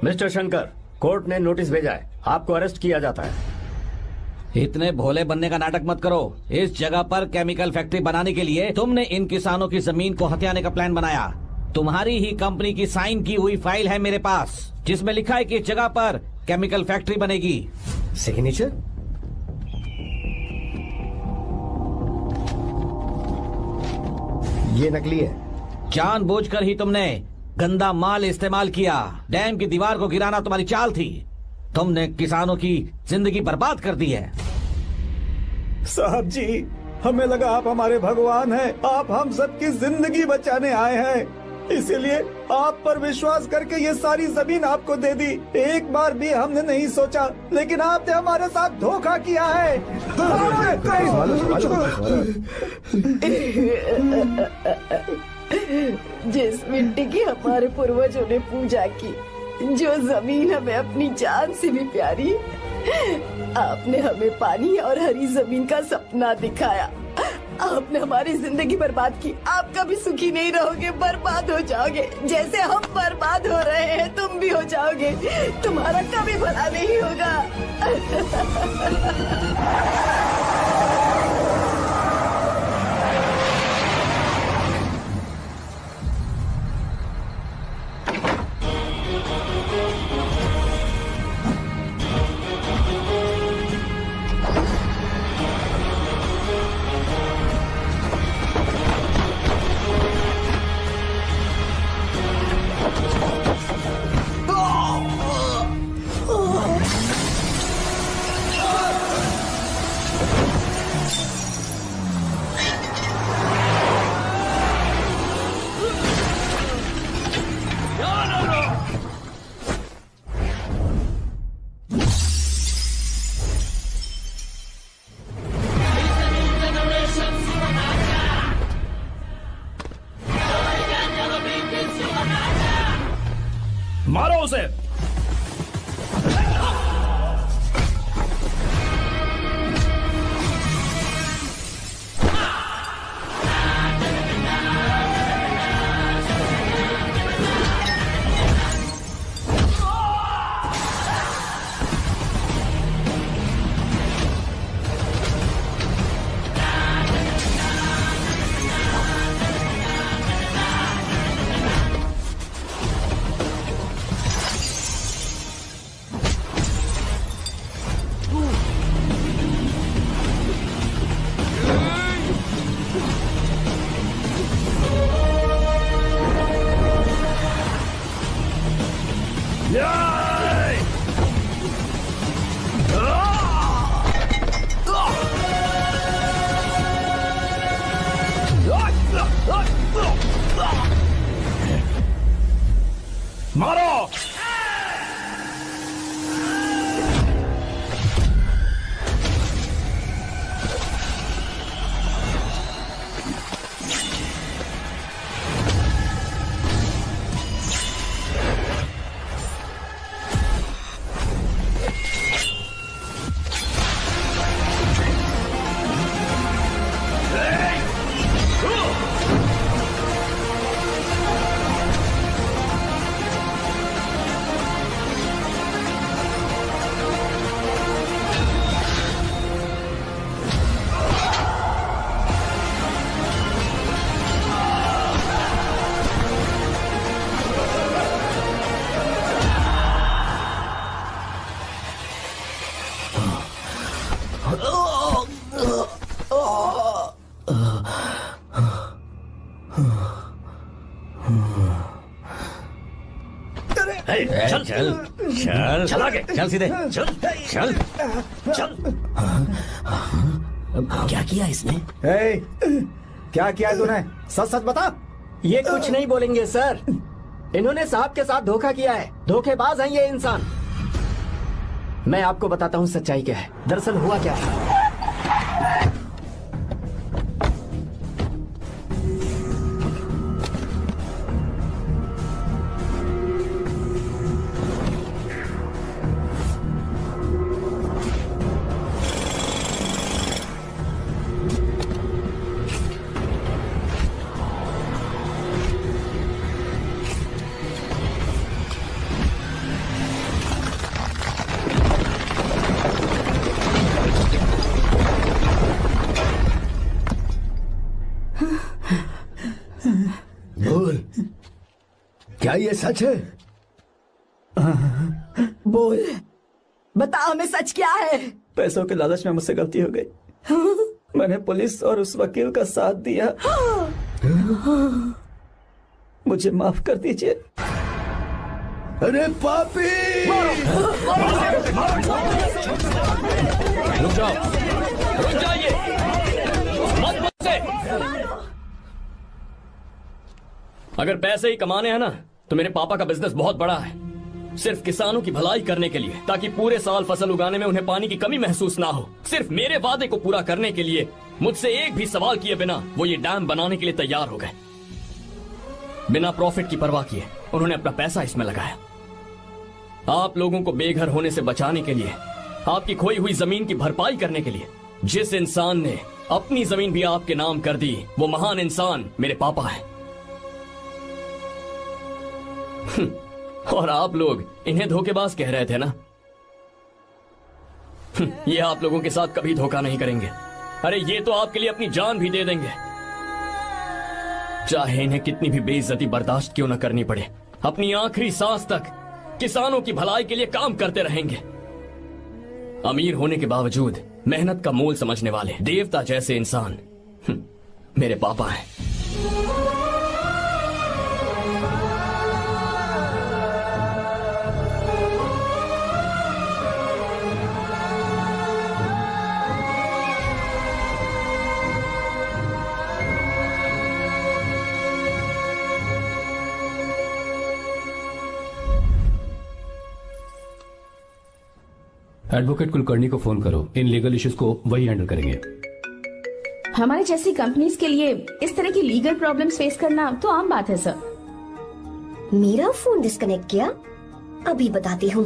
मिस्टर शंकर, कोर्ट ने नोटिस भेजा है, आपको अरेस्ट किया जाता है। इतने भोले बनने का नाटक मत करो। इस जगह पर केमिकल फैक्ट्री बनाने के लिए तुमने इन किसानों की जमीन को हथियाने का प्लान बनाया। तुम्हारी ही कंपनी की साइन की हुई फाइल है मेरे पास, जिसमें लिखा है कि इस जगह पर केमिकल फैक्ट्री बनेगी। सिग्नेचर? ये नकली है। जानबूझकर ही तुमने गंदा माल इस्तेमाल किया। डैम की दीवार को गिराना तुम्हारी चाल थी। तुमने किसानों की जिंदगी बर्बाद कर दी है। साहब जी, हमें लगा आप हमारे भगवान हैं, आप हम सबकी जिंदगी बचाने आए हैं, इसीलिए आप पर विश्वास करके ये सारी जमीन आपको दे दी। एक बार भी हमने नहीं सोचा, लेकिन आपने हमारे साथ धोखा किया है। जिस मिट्टी की हमारे पूर्वजों ने पूजा की, जो जमीन हमें अपनी जान से भी प्यारी, आपने हमें पानी और हरी जमीन का सपना दिखाया। आपने हमारी जिंदगी बर्बाद की। आप कभी सुखी नहीं रहोगे, बर्बाद हो जाओगे। जैसे हम बर्बाद हो रहे हैं तुम भी हो जाओगे। तुम्हारा कभी भला नहीं होगा। उसे। मारो। चल चल चल चल आगे चल सीधे चल चल चल। क्या किया इसने? क्या किया तूने? सच सच बता। ये कुछ नहीं बोलेंगे सर। इन्होंने साहब के साथ धोखा किया है। धोखेबाज हैं ये इंसान। मैं आपको बताता हूँ सच्चाई क्या है। दरअसल हुआ क्या है, बोल, क्या ये सच है? बोल, बता हमें सच क्या है? पैसों के लालच में मुझसे गलती हो गई। मैंने पुलिस और उस वकील का साथ दिया। मुझे माफ कर दीजिए। अरे पापी! रुक जाओ, रुक जाइए, मत मुझसे। अगर पैसे ही कमाने हैं ना, तो मेरे पापा का बिजनेस बहुत बड़ा है। सिर्फ किसानों की भलाई करने के लिए, ताकि पूरे साल फसल उगाने में उन्हें पानी की कमी महसूस ना हो। सिर्फ मेरे वादे को पूरा करने के लिए मुझसे एक भी सवाल किए बिना वो ये डैम बनाने के लिए तैयार हो गए। बिना प्रॉफिट की परवाह किए उन्होंने अपना पैसा इसमें लगाया। आप लोगों को बेघर होने से बचाने के लिए, आपकी खोई हुई जमीन की भरपाई करने के लिए। जिस इंसान ने अपनी जमीन भी आपके नाम कर दी, वो महान इंसान मेरे पापा है। और आप लोग इन्हें धोखेबाज कह रहे थे ना? ये आप लोगों के साथ कभी धोखा नहीं करेंगे। अरे ये तो आपके लिए अपनी जान भी दे देंगे, चाहे इन्हें कितनी भी बेइज्जती बर्दाश्त क्यों न करनी पड़े। अपनी आखिरी सांस तक किसानों की भलाई के लिए काम करते रहेंगे। अमीर होने के बावजूद मेहनत का मोल समझने वाले देवता जैसे इंसान मेरे पापा हैं। एडवोकेट कुलकर्णी को फोन करो। इन लीगल इश्यूज को वही हैंडल करेंगे। हमारे जैसी कंपनीज के लिए इस तरह की लीगल प्रॉब्लम्स फेस करना तो आम बात है सर। मेरा फोन डिस्कनेक्ट किया? अभी बताती हूँ।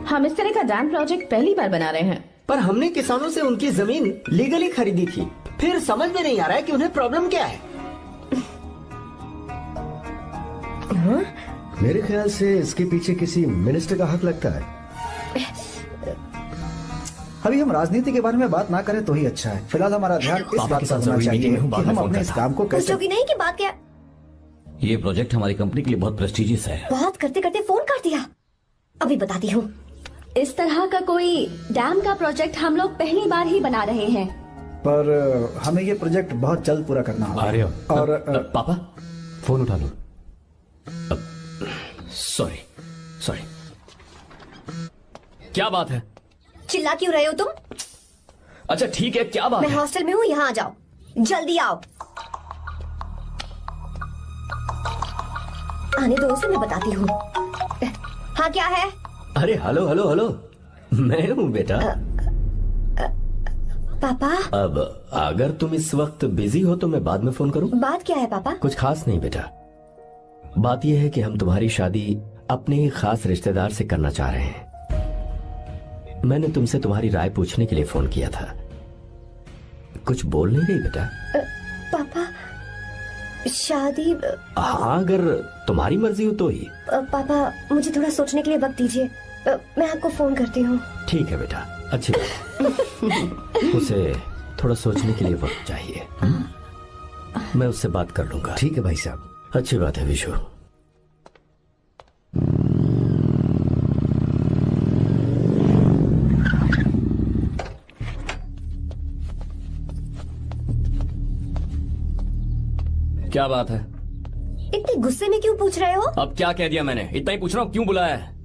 हम इस तरह का डैम प्रोजेक्ट पहली बार बना रहे हैं। पर हमने किसानों से उनकी जमीन लीगली खरीदी थी, फिर समझ में नहीं आ रहा है कि उन्हें प्रॉब्लम क्या है। मेरे ख्याल से इसके पीछे किसी मिनिस्टर का हाथ लगता है। अभी हम राजनीति के बारे में बात ना करें तो ही अच्छा है। फिलहाल हमारा ध्यान इस बात पर होना चाहिए कि हम अपने इस काम को कैसे। पूछोगी नहीं कि बात क्या? ये प्रोजेक्ट हमारी कंपनी के लिए बहुत प्रेस्टिजियस है। बात करते करते फोन कर दिया। अभी बताती हूँ। इस तरह का कोई डैम का प्रोजेक्ट हम लोग पहली बार ही बना रहे हैं, पर हमें ये प्रोजेक्ट बहुत जल्द पूरा करना होगा। आर्य, और पापा फोन उठा लो। सॉरी सॉरी, क्या बात है? चिल्ला क्यों रहे हो तुम? अच्छा ठीक है, क्या बात मैं है? हॉस्टल में हूँ, यहाँ आ जाओ, जल्दी आओ। आने दो उसे, मैं बताती हूँ। हाँ क्या है? अरे हेलो हेलो हेलो, मैं हूँ बेटा। पापा। अब अगर तुम इस वक्त बिजी हो तो मैं बाद में फोन करूँ? बात क्या है पापा? कुछ खास नहीं बेटा, बात यह है कि हम तुम्हारी शादी अपने ही खास रिश्तेदार से करना चाह रहे हैं। मैंने तुमसे तुम्हारी राय पूछने के लिए फोन किया था। कुछ बोल नहीं रही बेटा? पापा शादी। हाँ, अगर तुम्हारी मर्जी हो तो ही। पापा मुझे थोड़ा सोचने के लिए वक्त दीजिए, मैं आपको फोन करती हूँ। ठीक है बेटा, अच्छी बात। उसे थोड़ा सोचने के लिए वक्त चाहिए। मैं उससे बात कर लूंगा। ठीक है भाई साहब। अच्छी बात है विशु। क्या बात है? इतने गुस्से में क्यों पूछ रहे हो? अब क्या कह दिया मैंने? इतना ही पूछ रहा हूँ, क्यों बुलाया है?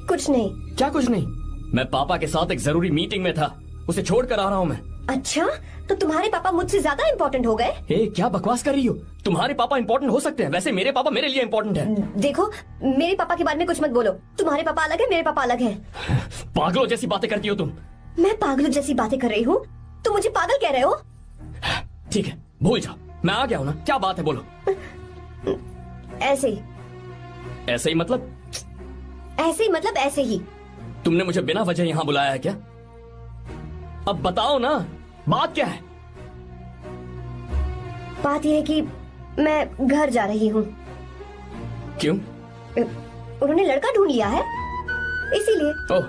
कुछ नहीं। क्या कुछ नहीं? मैं पापा के साथ एक जरूरी मीटिंग में था, उसे छोड़ कर आ रहा हूँ मैं। अच्छा, तो तुम्हारे पापा मुझसे ज्यादा इम्पोर्टेंट हो गए? क्या बकवास कर रही हो? तुम्हारे पापा इम्पोर्टेंट हो सकते हैं, वैसे मेरे पापा मेरे लिए इम्पोर्टेंट है। देखो, मेरे पापा के बारे में कुछ मत बोलो। तुम्हारे पापा अलग है, मेरे पापा अलग है। पागलों जैसी बातें करती हो तुम। मैं पागलों जैसी बातें कर रही हूँ? तुम मुझे पागल कह रहे हो? ठीक है, भूल जाओ, मैं आ गया हूँ ना। क्या बात है, बोलो। ऐसे ही। ऐसे ही मतलब? ऐसे ही मतलब ऐसे ही। तुमने मुझे बिना वजह यहाँ बुलाया है क्या? अब बताओ ना, बात क्या है? बात यह है कि मैं घर जा रही हूँ। क्यों? उन्होंने लड़का ढूंढ लिया है, इसीलिए। ओह,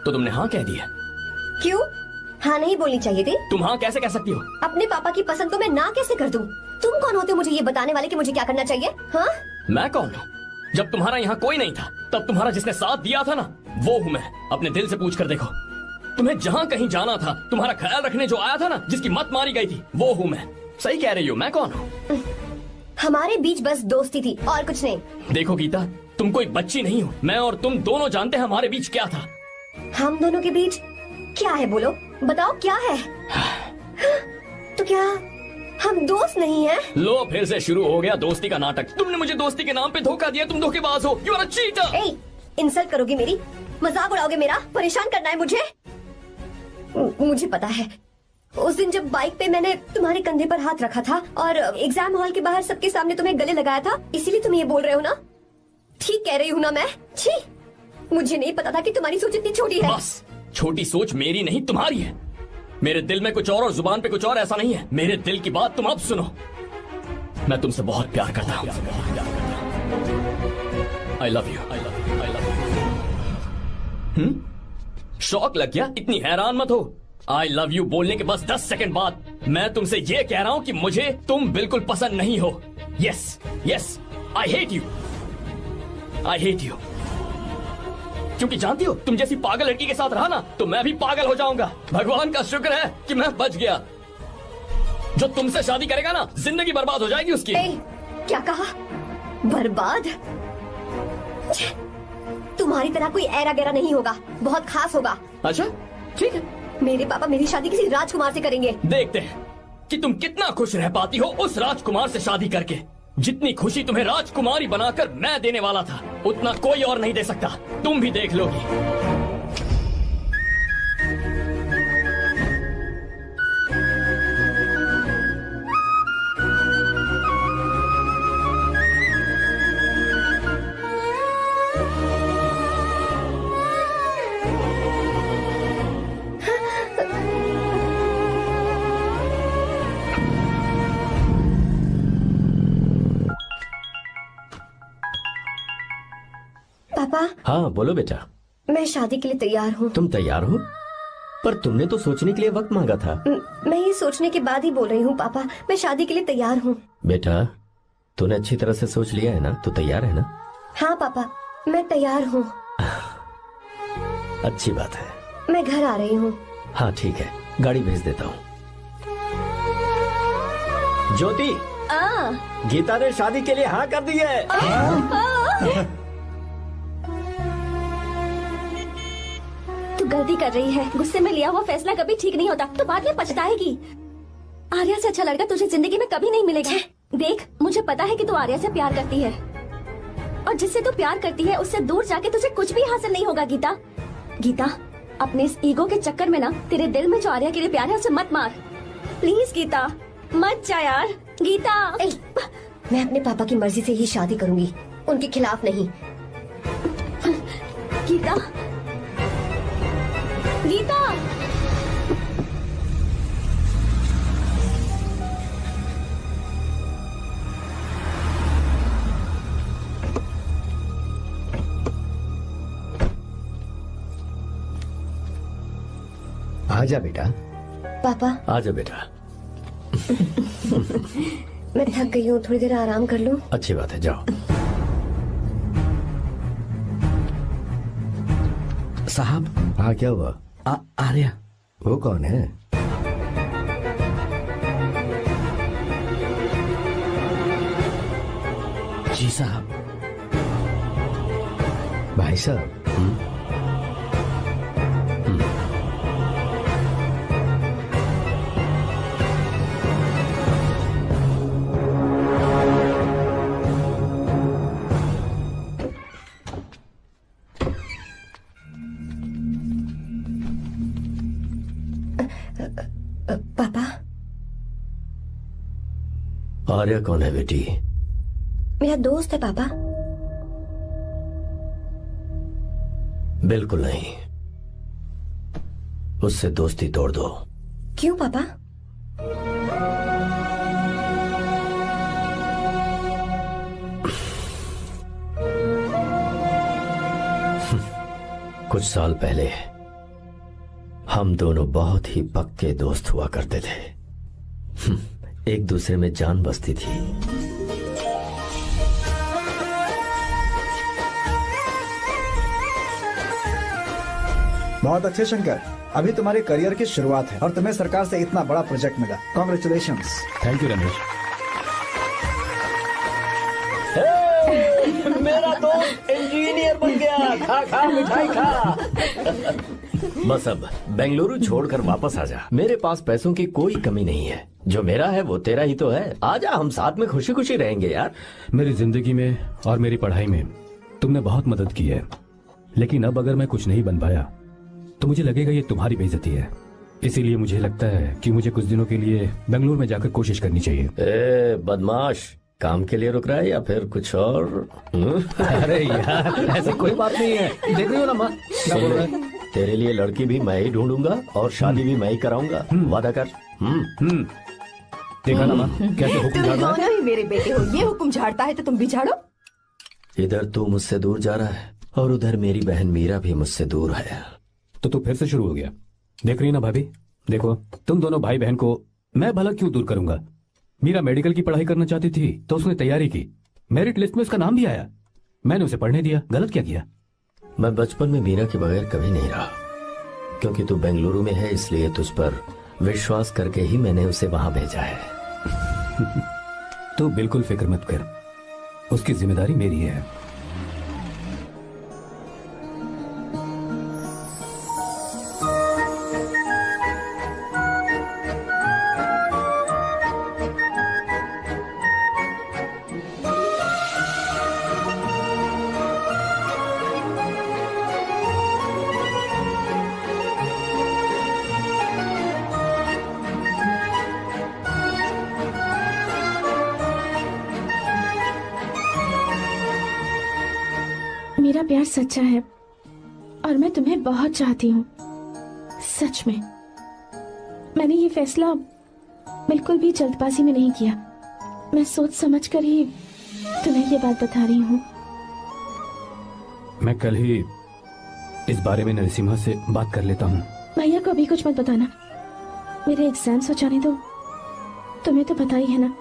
तो तुमने हाँ कह दिया? क्यों? हाँ नहीं बोलनी चाहिए थी? तुम हाँ कैसे कह सकती हो? अपने पापा की पसंद को मैं ना कैसे कर दूं? तुम कौन होते हो मुझे ये बताने वाले कि मुझे क्या करना चाहिए? हाँ? मैं कौन हूँ? जब तुम्हारा यहाँ कोई नहीं था, तब तुम्हारा जिसने साथ दिया था ना, वो हूँ मैं। अपने दिल से पूछ कर देखो। तुम्हें जहाँ कहीं जाना था, तुम्हारा ख्याल रखने जो आया था ना, जिसकी मत मारी गई थी, वो हूँ मैं। सही कह रही हो, मैं कौन हूँ? हमारे बीच बस दोस्ती थी और कुछ नहीं। देखो गीता, तुम कोई बच्ची नहीं हो। मैं और तुम दोनों जानते हैं हमारे बीच क्या था। हम दोनों के बीच क्या है? बोलो, बताओ क्या है? तो क्या हम दोस्त नहीं हैं? लो, फिर से शुरू हो गया दोस्ती का नाटक। तुमने मुझे दोस्ती के नाम पे धोखा दिया। तुम धोखेबाज हो। You are a cheater. ए, इंसल्ट करोगे मेरी? मजाक उड़ाओगे मेरा? परेशान करना है मुझे? मुझे पता है, उस दिन जब बाइक पे मैंने तुम्हारे कंधे पर हाथ रखा था और एग्जाम हॉल के बाहर सबके सामने तुम्हें गले लगाया था, इसीलिए तुम ये बोल रहे हो ना? ठीक कह रही हूँ ना मैं? छी, मुझे नहीं पता था कि तुम्हारी सोच इतनी छोटी है। बस, छोटी सोच मेरी नहीं तुम्हारी है। मेरे दिल में कुछ और जुबान पे कुछ और, ऐसा नहीं है। मेरे दिल की बात तुम अब सुनो। मैं तुमसे बहुत प्यार करता हूँ। I love you. शौक लग गया? इतनी हैरान मत हो। आई लव यू बोलने के बस 10 सेकंड बाद मैं तुमसे ये कह रहा हूँ कि मुझे तुम बिल्कुल पसंद नहीं हो। Yes yes, I hate you. I hate you. क्योंकि जानती हो, तुम जैसी पागल लड़की के साथ रहा ना, तो मैं भी पागल हो जाऊंगा। भगवान का शुक्र है कि मैं बच गया। जो तुमसे शादी करेगा ना, जिंदगी बर्बाद हो जाएगी उसकी। क्या कहा? बर्बाद? तुम्हारी तरह कोई ऐरा गैरा नहीं होगा, बहुत खास होगा। अच्छा ठीक है, मेरे पापा मेरी शादी किसी राजकुमार से करेंगे। देखते हैं कि तुम कितना खुश रह पाती हो उस राजकुमार से शादी करके। जितनी खुशी तुम्हें राजकुमारी बनाकर मैं देने वाला था, उतना कोई और नहीं दे सकता। तुम भी देख लोगी। पापा। हाँ बोलो बेटा। मैं शादी के लिए तैयार हूँ। तुम तैयार हो? पर तुमने तो सोचने के लिए वक्त मांगा था। मैं ये सोचने के बाद ही बोल रही हूँ पापा, मैं शादी के लिए तैयार हूँ। बेटा तूने अच्छी तरह से सोच लिया है ना? तू तैयार है ना? हाँ पापा, मैं तैयार हूँ। अच्छी बात है। मैं घर आ रही हूँ। हाँ ठीक है, गाड़ी भेज देता हूँ। ज्योति, गीता ने शादी के लिए हाँ कर दी है। तू गलती कर रही है। गुस्से में लिया हुआ फैसला कभी ठीक नहीं होता, तो बाद में पछताएगी। आर्या से अच्छा लड़का तुझे जिंदगी में कभी नहीं मिलेगा। देख, मुझे पता है कि तू आर्या से प्यार करती है, और जिससे तू प्यार करती है उससे दूर जाके तुझे कुछ भी हासिल नहीं होगा। गीता, गीता, अपने इस ईगो के चक्कर में ना तेरे दिल में जो आर्या के लिए प्यार है उसे मत मार। प्लीज गीता, मत जा यार। गीता, मैं अपने पापा की मर्जी से ही शादी करूंगी, उनके खिलाफ नहीं। गीता, गीता। आजा बेटा। पापा। आजा बेटा। मैं थक गई हूँ, थोड़ी देर आराम कर लूँ। अच्छी बात है, जाओ। साहब। हाँ क्या हुआ? आर्या। वो कौन है? जी साहब। भाई साहब। पापा। आर्या कौन है बेटी? मेरा दोस्त है पापा। बिल्कुल नहीं, उससे दोस्ती तोड़ दो। क्यों पापा? कुछ साल पहले हम दोनों बहुत ही पक्के दोस्त हुआ करते थे। एक दूसरे में जान बसती थी। बहुत अच्छे शंकर, अभी तुम्हारे करियर की शुरुआत है और तुम्हें सरकार से इतना बड़ा प्रोजेक्ट मिला। कॉन्ग्रेचुलेशंस। Thank you Ramesh. मेरा दोस्त इंजीनियर बन गया। खा खा मिठाई खा। बस अब बेंगलुरु छोड़कर वापस आ जा। मेरे पास पैसों की कोई कमी नहीं है। जो मेरा है वो तेरा ही तो है। आजा, हम साथ में खुशी खुशी रहेंगे यार। मेरी जिंदगी में और मेरी पढ़ाई में तुमने बहुत मदद की है, लेकिन अब अगर मैं कुछ नहीं बन पाया तो मुझे लगेगा ये तुम्हारी बेइज्जती है। इसीलिए मुझे लगता है कि मुझे कुछ दिनों के लिए बेंगलुरु में जाकर कोशिश करनी चाहिए। ए बदमाश, काम के लिए रुक रहा है या फिर कुछ और? अरे यार, ऐसी कोई बात नहीं है। देख रही हो ना माँ, क्या बोल रहा है? तेरे लिए लड़की भी मैं ही ढूंढूंगा और शादी भी मैं ही कराऊंगा। वादा कर। देखा ना माँ, कैसे हुक्म तुम झाड़ रहा है? दोनों ही मेरे बेटे हो। ये हुक्म झाड़ता है तो तुम भी झाड़ो। इधर तू मुझसे दूर जा रहा है और उधर मेरी बहन मीरा भी मुझसे दूर है। तो तू फिर से शुरू हो गया। देख रही ना भाभी, देखो तुम दोनों भाई बहन को मैं भला क्यों दूर करूंगा? मीरा मेडिकल की पढ़ाई करना चाहती थी तो उसने तैयारी की, मेरिट लिस्ट में उसका नाम भी आया, मैंने उसे पढ़ने दिया। गलत क्या किया? मैं बचपन में मीरा के बगैर कभी नहीं रहा। क्योंकि तू बेंगलुरु में है इसलिए तुझ पर विश्वास करके ही मैंने उसे वहां भेजा है। तू बिल्कुल फिक्र मत कर, उसकी जिम्मेदारी मेरी है। मेरा प्यार सच्चा है और मैं तुम्हें बहुत चाहती हूँ, सच में। मैंने ये फैसला बिल्कुल भी जल्दबाजी में नहीं किया। मैं सोच समझ कर ही तुम्हें ये बात बता रही हूँ। मैं कल ही इस बारे में नरसिम्हा से बात कर लेता हूँ। भैया को अभी कुछ मत बताना, मेरे एग्जाम्स हो जाने दो। तुम्हें तो पता ही है ना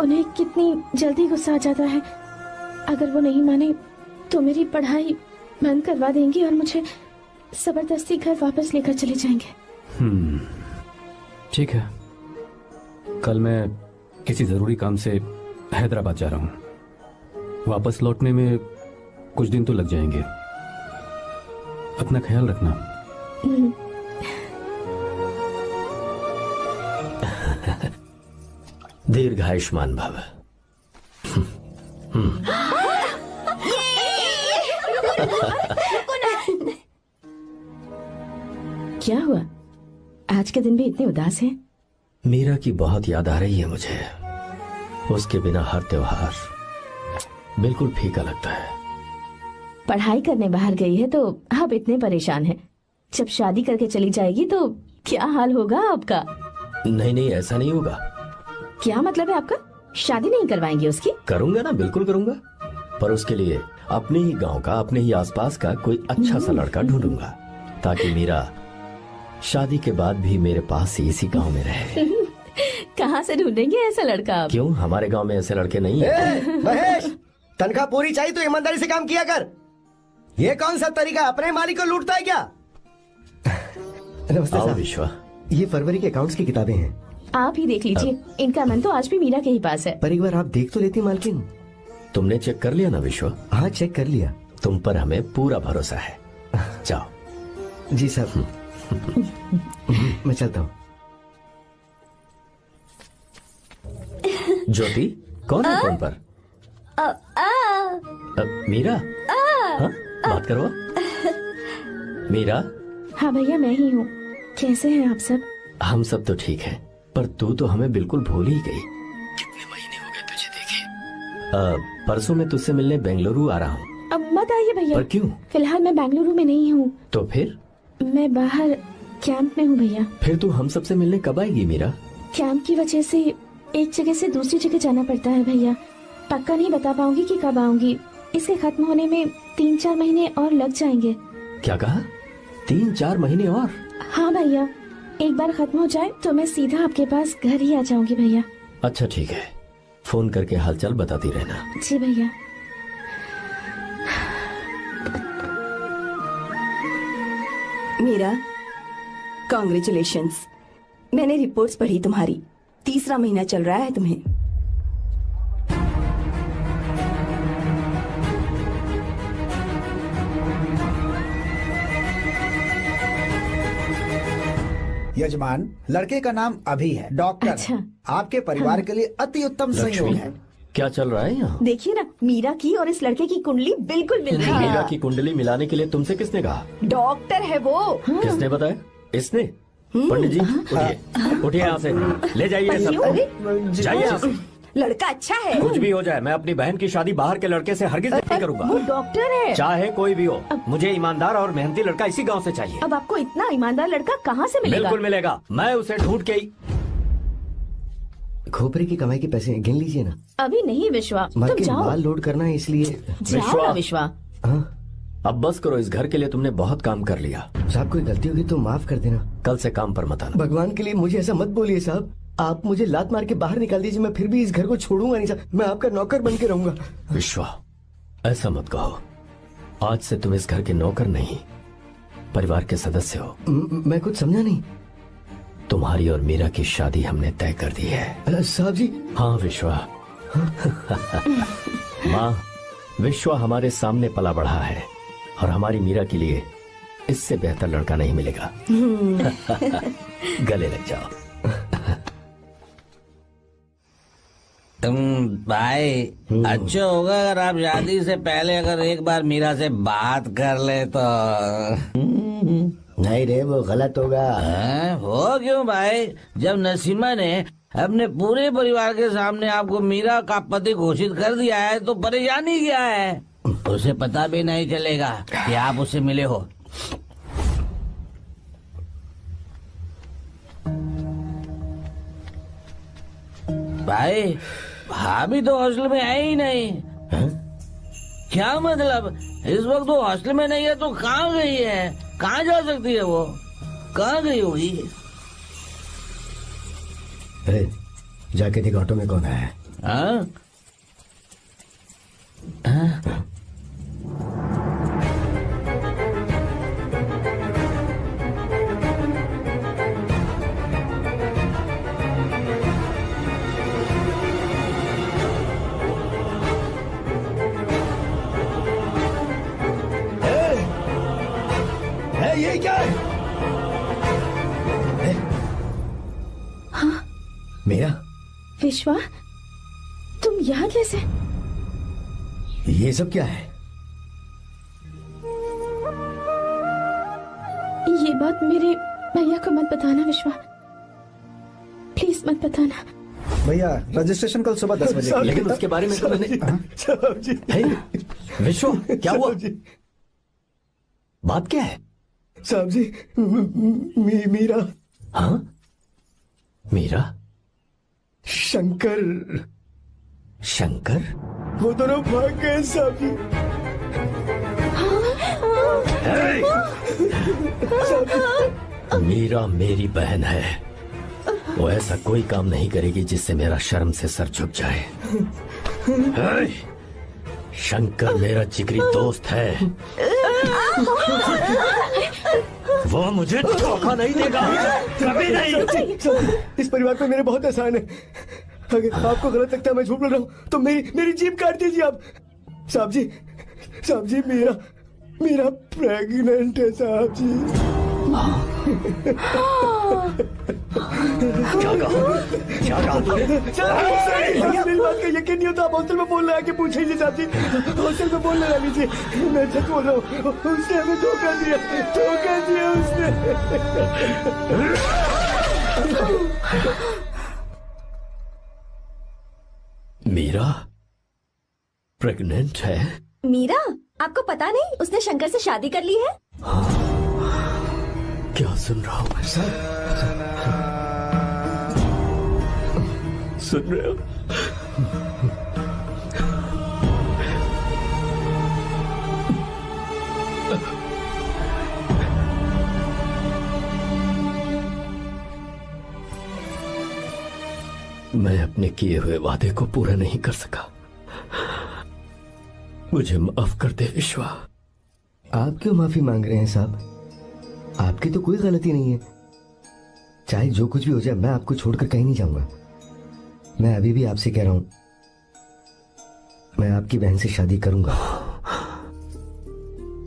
उन्हें कितनी जल्दी गुस्सा आ जाता है। अगर वो नहीं माने तो मेरी पढ़ाई बंद करवा देंगे और मुझे जबरदस्ती घर वापस लेकर चले जाएंगे। ठीक है, कल मैं किसी जरूरी काम से हैदराबाद जा रहा हूँ। वापस लौटने में कुछ दिन तो लग जाएंगे। अपना ख्याल रखना। दीर्घायुष्मान भव। क्या हुआ, आज के दिन भी इतने उदास हैं? मीरा की बहुत याद आ रही है मुझे। उसके बिना हर त्योहार बिल्कुल फीका लगता है। पढ़ाई करने बाहर गई है तो आप इतने परेशान हैं। जब शादी करके चली जाएगी तो क्या हाल होगा आपका? नहीं नहीं, ऐसा नहीं होगा। क्या मतलब है आपका? शादी नहीं करवाएंगे उसकी? करूंगा ना, बिल्कुल करूंगा, पर उसके लिए अपने ही गांव का, अपने ही आसपास का कोई अच्छा सा लड़का ढूंढूंगा ताकि मीरा शादी के बाद भी मेरे पास ही इसी गांव में रहे। कहाँ से ढूंढेंगे ऐसा लड़का आप? क्यों, हमारे गांव में ऐसे लड़के नहीं है? महेश, तनख्वाह पूरी चाहिए तो ईमानदारी से काम किया कर। ये कौन सा तरीका, अपने मालिक को लूटता है क्या? नमस्ते आओ साहब। विश्वा। ये फरवरी के अकाउंट्स की किताबें हैं। आप ही देख लीजिए, इनका मन तो आज भी मीरा के ही पास है। पर एक बार आप देख तो लेती मालकिन। तुमने चेक कर लिया ना विश्वा? हाँ, चेक कर लिया। तुम पर हमें पूरा भरोसा है। जाओ। जी साहब। मैं चलता हूँ। ज्योति, कौन है फोन पर? मीरा? हाँ? बात करो। मीरा? हाँ भैया, मैं ही हूँ। कैसे हैं आप सब? हम सब तो ठीक हैं, पर तू तो हमें बिल्कुल भूल ही गई। कितने महीने हो गए तुझे देखे। परसों मैं तुझसे मिलने बेंगलुरु आ रहा हूँ। अब मत आइए भैया। पर क्यों? फिलहाल मैं बेंगलुरु में नहीं हूँ। तो फिर? मैं बाहर कैंप में हूँ भैया। फिर तू हम सबसे मिलने कब आएगी मीरा? कैंप की वजह से एक जगह से दूसरी जगह जाना पड़ता है भैया। पक्का नहीं बता पाऊंगी कि कब आऊंगी। इसके खत्म होने में 3-4 महीने और लग जाएंगे। क्या कहा? 3-4 महीने और? हाँ भैया, एक बार खत्म हो जाए तो मैं सीधा आपके पास घर ही आ जाऊंगी भैया। अच्छा ठीक है, फोन करके हालचाल बताती रहना। जी भैया। मीरा, कॉन्ग्रेचुलेशंस। मैंने रिपोर्ट्स पढ़ी तुम्हारी। 3रा महीना चल रहा है तुम्हें। यजमान, लड़के का नाम अभी है, डॉक्टर। अच्छा। आपके परिवार के लिए अति उत्तम संयोग है। क्या चल रहा है यहाँ? देखिए ना, मीरा की और इस लड़के की कुंडली बिल्कुल मिल रही है। मीरा की कुंडली मिलाने के लिए तुमसे किसने कहा? डॉक्टर है वो। किसने बताया? इसने? पंडित जी, उठिए उठिए यहाँ से, ले जाइए सब। जाइए यहाँ से। लड़का अच्छा है। कुछ भी हो जाए, मैं अपनी बहन की शादी बाहर के लड़के से हरगिज नहीं करूंगा। वो डॉक्टर है। चाहे कोई भी हो, मुझे ईमानदार और मेहनती लड़का इसी गांव से चाहिए। अब आपको इतना ईमानदार लड़का कहाँ से मिलेगा? बिल्कुल मिलेगा, मैं उसे ढूंढ के ही। खोपरे की कमाई के पैसे गिन लीजिए ना। अभी नहीं विश्वा, तुम मालकिन, जाओ। माल लोड करना है इसलिए। जाओ ना विश्वा। हाँ? अब बस करो, इस घर के लिए तुमने बहुत काम कर लिया। साहब, कोई गलती होगी तो माफ कर देना। कल से काम पर मत आना। भगवान के लिए मुझे ऐसा मत बोलिए साहब। आप मुझे लात मार के बाहर निकाल दीजिए, मैं फिर भी इस घर को छोड़ूंगा नहीं साहब। मैं आपका नौकर बन के रहूंगा। विश्वा, ऐसा मत कहो। आज से तुम इस घर के नौकर नहीं, परिवार के सदस्य हो। मैं कुछ समझा नहीं। तुम्हारी और मीरा की शादी हमने तय कर दी है। साहब जी। हाँ विश्वा। माँ, विश्वा हमारे सामने पला बढ़ा है और हमारी मीरा के लिए इससे बेहतर लड़का नहीं मिलेगा। गले लग जाओ। तुम भाई, अच्छा होगा अगर आप शादी से पहले अगर एक बार मीरा से बात कर ले तो। नहीं रे, वो गलत होगा। हो क्यों भाई? जब नसीमा ने अपने पूरे परिवार के सामने आपको मीरा का पति घोषित कर दिया है तो परेशानी क्या है? उसे पता भी नहीं चलेगा कि आप उससे मिले हो। भाई, भाभी तो हॉस्टल में है ही नहीं। क्या मतलब? इस वक्त वो हॉस्टल में नहीं है तो कहाँ गई है? कहाँ जा सकती है वो? कहाँ गई होगी? अरे जाके देख ऑटो में कौन आया है। हाँ? हाँ? ये क्या है? हाँ? मेरा विश्वा, तुम यहाँ कैसे? ये सब क्या है? ये बात मेरे भैया को मत बताना विश्वा, प्लीज मत बताना। भैया रजिस्ट्रेशन कल सुबह 10 बजे। लेकिन उसके बारे में तो मैंने विश्व, क्या हुआ? बात क्या है? साहब जी, मीरा। हाँ? मीरा? शंकर। शंकर? वो दोनों भाग गए साहब जी। मीरा मेरी बहन है, वो ऐसा कोई काम नहीं करेगी जिससे मेरा शर्म से सर झुक जाए। शंकर मेरा जिगरी दोस्त है, वो मुझे धोखा नहीं देगा, कभी नहीं। इस परिवार पे मेरे बहुत एहसान है। अगर आपको गलत लगता है मैं झूठ बोल रहा हूँ तो मेरी जीभ काट दीजिए आप। साहब जी मेरा प्रेग्नेंट है साहब जी। क्या कहा तूने? मेरी बात का यकीन नहीं होता, आप हॉस्टल में फोन लगा के पूछ लीजिए साहब जी। हॉस्टल में फोन लगा लीजिए, मैं सच बोल रहा हूँ। उसने हमें धोखा दिया उसने। मीरा प्रेग्नेंट है? मीरा, आपको पता नहीं उसने शंकर से शादी कर ली है? क्या सुन रहा हूँ मैं? सुन रहे हो? मैं अपने किए हुए वादे को पूरा नहीं कर सका, मुझे माफ कर दे विश्वा। आप क्यों माफी मांग रहे हैं साहब? आपकी तो कोई गलती नहीं है। चाहे जो कुछ भी हो जाए, मैं आपको छोड़कर कहीं नहीं जाऊंगा। मैं अभी भी आपसे कह रहा हूं, मैं आपकी बहन से शादी करूंगा।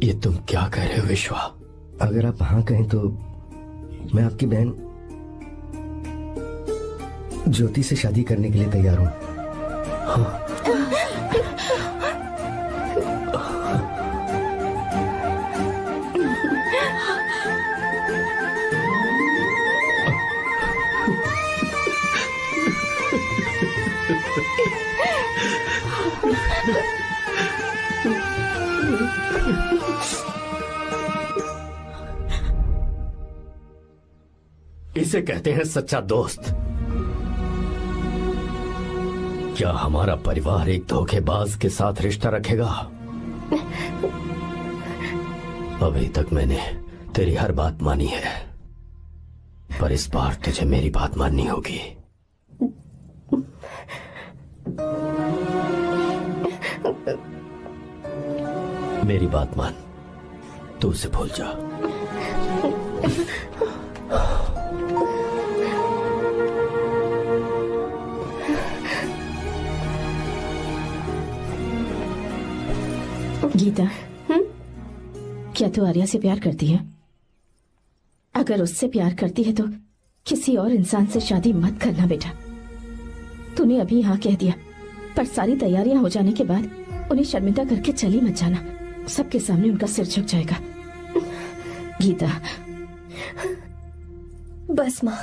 ये तुम क्या कह रहे हो विश्वा? अगर आप हाँ कहें तो मैं आपकी बहन ज्योति से शादी करने के लिए तैयार हूं। हाँ। इसे कहते हैं सच्चा दोस्त। क्या हमारा परिवार एक धोखेबाज के साथ रिश्ता रखेगा? अभी तक मैंने तेरी हर बात मानी है, पर इस बार तुझे मेरी बात माननी होगी। मेरी बात मान, तू उसे भूल जा। गीता, क्या तू आर्या से प्यार करती है? अगर उससे प्यार करती है तो किसी और इंसान से शादी मत करना बेटा। तूने अभी हाँ कह दिया, पर सारी तैयारियां हो जाने के बाद उन्हें शर्मिंदा करके चली मत जाना, सबके सामने उनका सिर झुक जाएगा। गीता। बस माँ,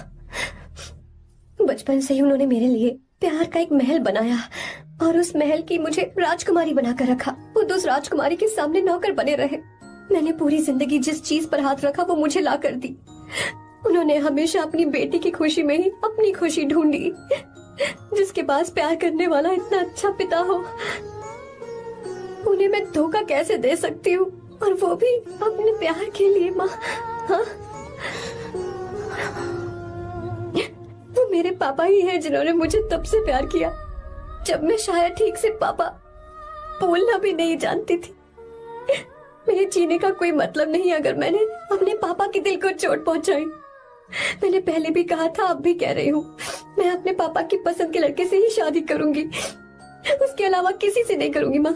बचपन से ही उन्होंने मेरे लिए प्यार का एक महल बनाया और उस महल की मुझे राजकुमारी बनाकर रखा। वो उस राजकुमारी के सामने नौकर बने रहे। मैंने पूरी जिंदगी जिस चीज पर हाथ रखा वो मुझे ला कर दी। उन्होंने हमेशा अपनी बेटी की खुशी में ही अपनी खुशी ढूंढी। जिसके पास प्यार करने वाला इतना अच्छा पिता हो, उन्हें मैं धोखा कैसे दे सकती हूँ, और वो भी अपने प्यार के लिए माँ। हाँ, वो मेरे पापा ही हैं जिन्होंने मुझे तब से प्यार किया जब मैं शायद ठीक से पापा बोलना भी नहीं जानती थी। मेरे जीने का कोई मतलब नहीं अगर मैंने अपने पापा के दिल को चोट पहुंचाई। मैंने पहले भी कहा था, अब भी कह रही हूँ, मैं अपने पापा की पसंद के लड़के से ही शादी करूंगी, उसके अलावा किसी से नहीं करूंगी माँ।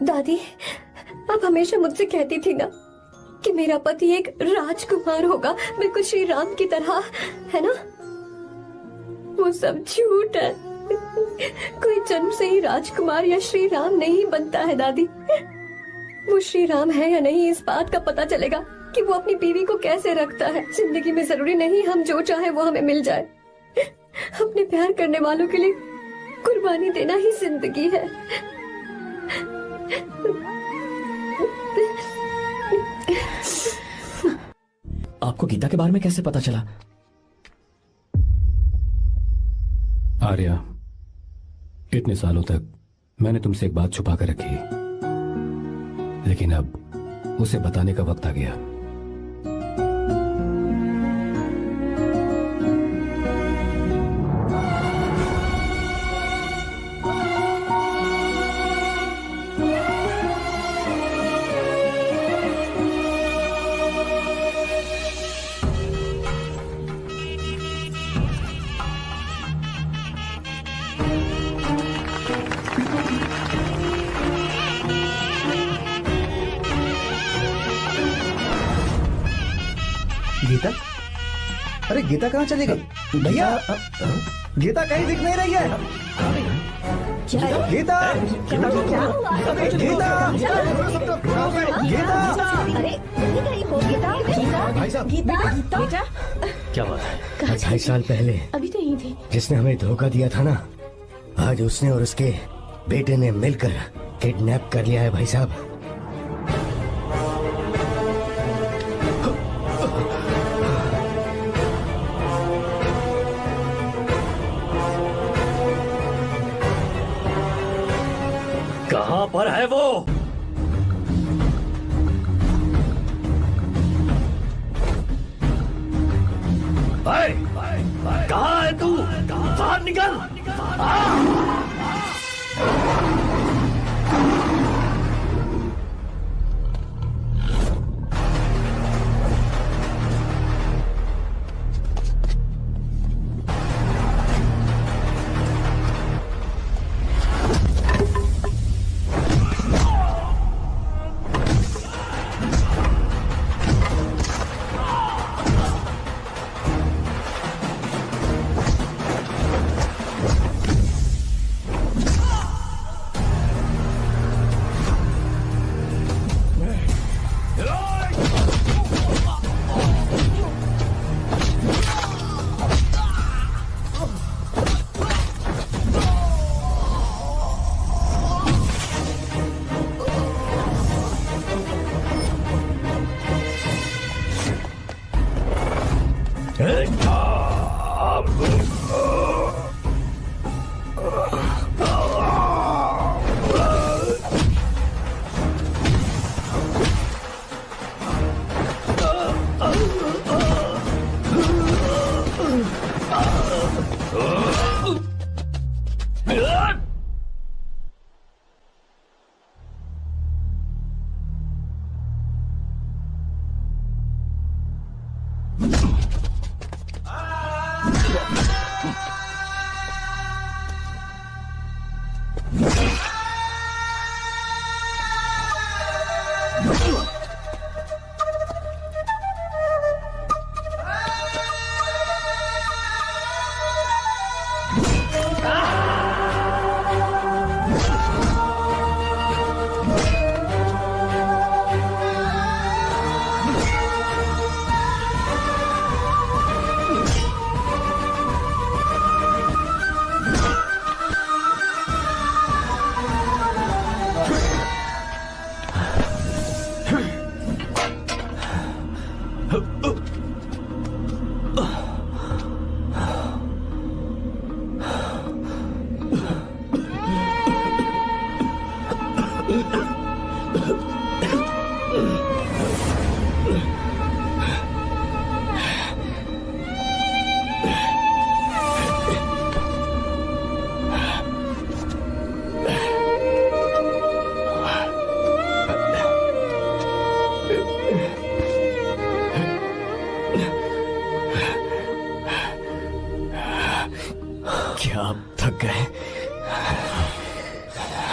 दादी आप हमेशा मुझसे कहती थी ना कि मेरा पति एक राजकुमार होगा, बिल्कुल श्री राम की तरह, है ना? वो सब झूठ है। कोई जन्म से ही राजकुमार या श्री राम नहीं बनता है दादी। वो श्री राम है या नहीं, इस बात का पता चलेगा कि वो अपनी बीवी को कैसे रखता है। जिंदगी में जरूरी नहीं हम जो चाहे वो हमें मिल जाए। अपने प्यार करने वालों के लिए कुर्बानी देना ही जिंदगी है। आपको गीता के बारे में कैसे पता चला? आर्या, इतने सालों तक मैंने तुमसे एक बात छुपा कर रखी, लेकिन अब उसे बताने का वक्त आ गया। गीता? अरे गीता कहाँ चली गई? भैया, गीता कहीं दिख नहीं रही है। गीता, गीता, भाई साहब, बेटा क्या बात है? 2.5 साल पहले अभी तो यही थे। जिसने हमें धोखा दिया था ना, आज उसने और उसके बेटे ने मिलकर किडनैप कर लिया है भाई साहब। कहां पर है वो? कहां है तू? बाहर निकल!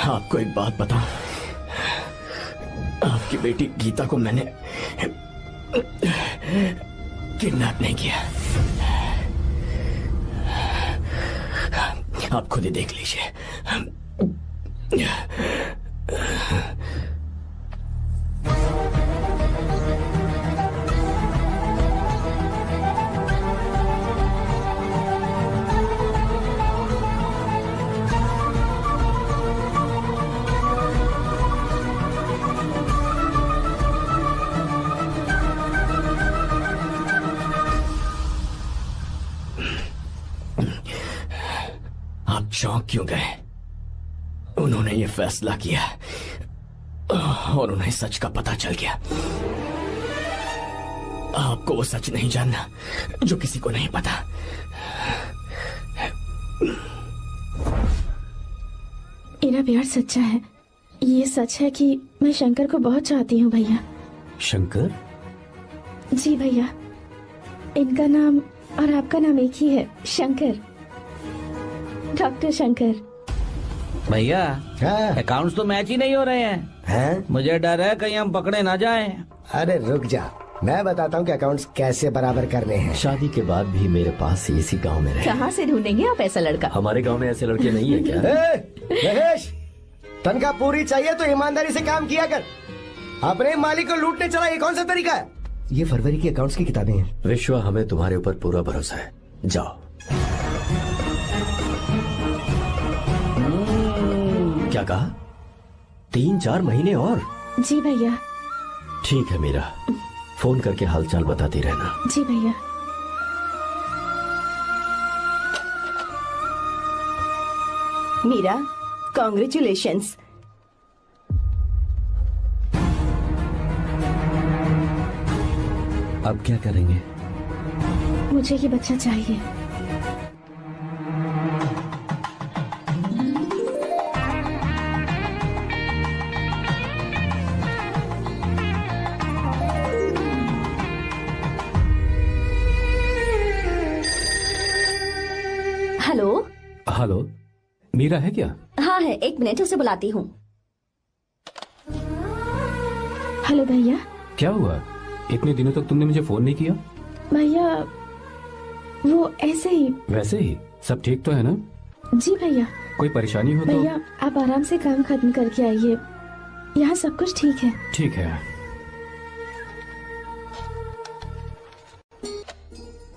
आपको एक बात बताऊं, आपकी बेटी गीता को मैंने किडनैप नहीं किया। आप खुद ही देख लीजिए। आप चौंक क्यों गए? उन्होंने ये फैसला किया और उन्हें सच का पता चल गया। आपको वो सच नहीं जानना जो किसी को नहीं पता। मेरा प्यार सच्चा है। ये सच है कि मैं शंकर को बहुत चाहती हूँ भैया। शंकर? जी भैया, इनका नाम और आपका नाम एक ही है, शंकर, डॉक्टर शंकर। भैया अकाउंट्स तो मैच ही नहीं हो रहे हैं। मुझे डर है कहीं हम पकड़े ना जाएं। अरे रुक जा, मैं बताता हूँ कि अकाउंट्स कैसे बराबर करने हैं। शादी के बाद भी मेरे पास इसी गांव में रहे। कहाँ से ढूंढेंगे आप ऐसा लड़का? हमारे गांव में ऐसे लड़के नहीं है क्या? महेश, तनख्वाह पूरी चाहिए तो ईमानदारी से काम किया कर। अपने मालिक को लूटने चला, ये कौन सा तरीका है? ये फरवरी की अकाउंट्स की किताबें हैं। विश्वा, हमें तुम्हारे ऊपर पूरा भरोसा है। जाओ। क्या कहा? 3-4 महीने और? जी भैया। ठीक है मीरा, फोन करके हालचाल बताती रहना। जी भैया। मीरा, कॉन्ग्रेचुलेशंस। अब क्या करेंगे? मुझे ये बच्चा चाहिए। हेलो। हेलो, मीरा है क्या? हाँ है, 1 मिनट, उसे बुलाती हूँ। हेलो भैया। क्या हुआ? इतने दिनों तक तुमने मुझे फोन नहीं किया? भैया वो ऐसे ही। वैसे ही? सब ठीक तो है ना? जी भैया। कोई परेशानी हो तो? भैया आप आराम से काम खत्म करके आइए, यहाँ सब कुछ ठीक है। ठीक है।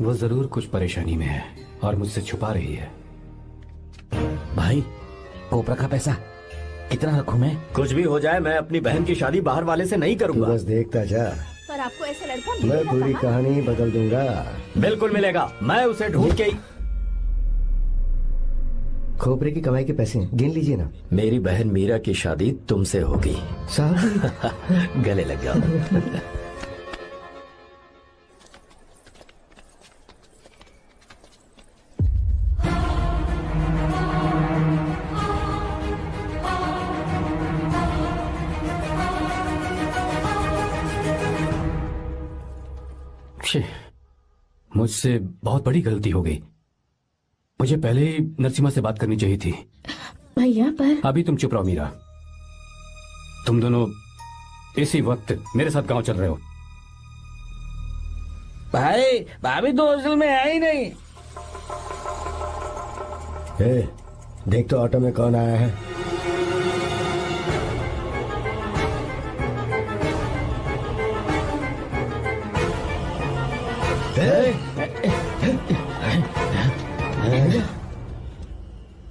वो जरूर कुछ परेशानी में है और मुझसे छुपा रही है। भाई, कोपरा का पैसा कितना रखूं मैं? कुछ भी हो जाए, मैं अपनी बहन की शादी बाहर वाले से नहीं करूंगा। बस देखता जा, पर आपको ऐसा लड़का मैं मिलेगा पूरी कहाँ? कहानी बदल दूंगा। बिल्कुल मिलेगा, मैं उसे ढूंढ के। खोपरे की कमाई के पैसे हैं, गिन लीजिए ना। मेरी बहन मीरा की शादी तुमसे होगी। साहब गले लग जाओ। मुझसे बहुत बड़ी गलती हो गई। मुझे पहले ही नरसिम्हा से बात करनी चाहिए थी। भैया पर अभी तुम चुप रहो मीरा। तुम दोनों इसी वक्त मेरे साथ गांव चल रहे हो। भाई, भाभी तो हॉस्टल में है ही नहीं। देख तो ऑटो में कौन आया है।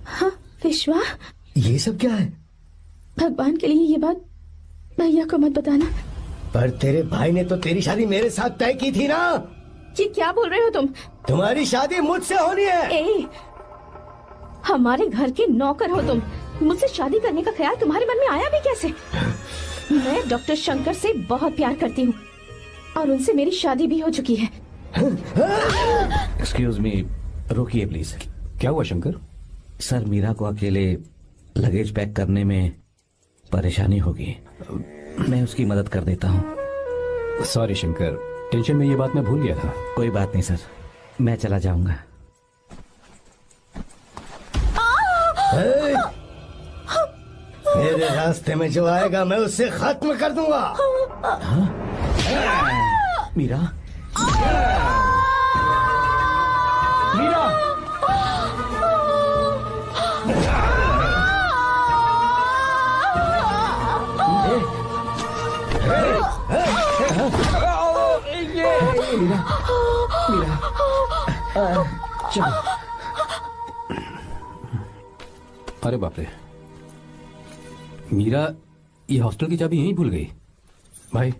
हाँ विश्वा, ये सब क्या है? भगवान के लिए ये बात भैया को मत बताना। पर तेरे भाई ने तो तेरी शादी मेरे साथ तय की थी ना। ये क्या बोल रहे हो तुम? तुम्हारी शादी मुझसे होनी है। हमारे घर के नौकर हो तुम, मुझसे शादी करने का ख्याल तुम्हारे मन में आया भी कैसे? मैं डॉक्टर शंकर से बहुत प्यार करती हूँ और उनसे मेरी शादी भी हो चुकी है। एक्सक्यूज मी, रोकिए प्लीज। क्या हुआ शंकर? सर, मीरा को अकेले लगेज पैक करने में परेशानी होगी, मैं उसकी मदद कर देता हूँ। सॉरी शंकर, टेंशन में ये बात मैं भूल गया था। कोई बात नहीं सर, मैं चला जाऊंगा। मेरे रास्ते में जो आएगा मैं उसे खत्म कर दूंगा। मीरा, मीरा, मीरा, चलो। अरे बाप रे, मीरा ये हॉस्टल की चाबी यहीं भूल गई। भाई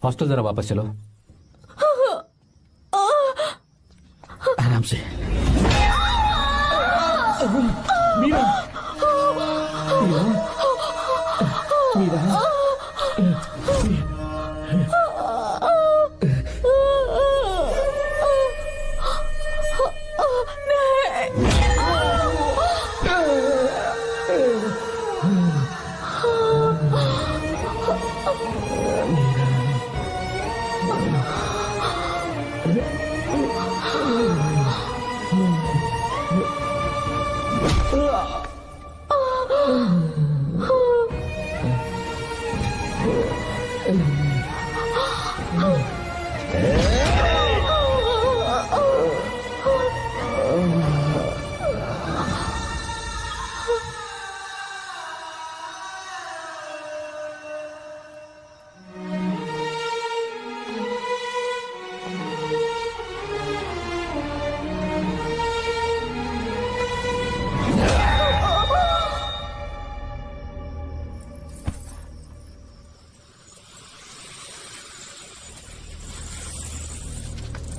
हॉस्टल जरा वापस चलो। आराम से। मीरा, मीरा, मीरा,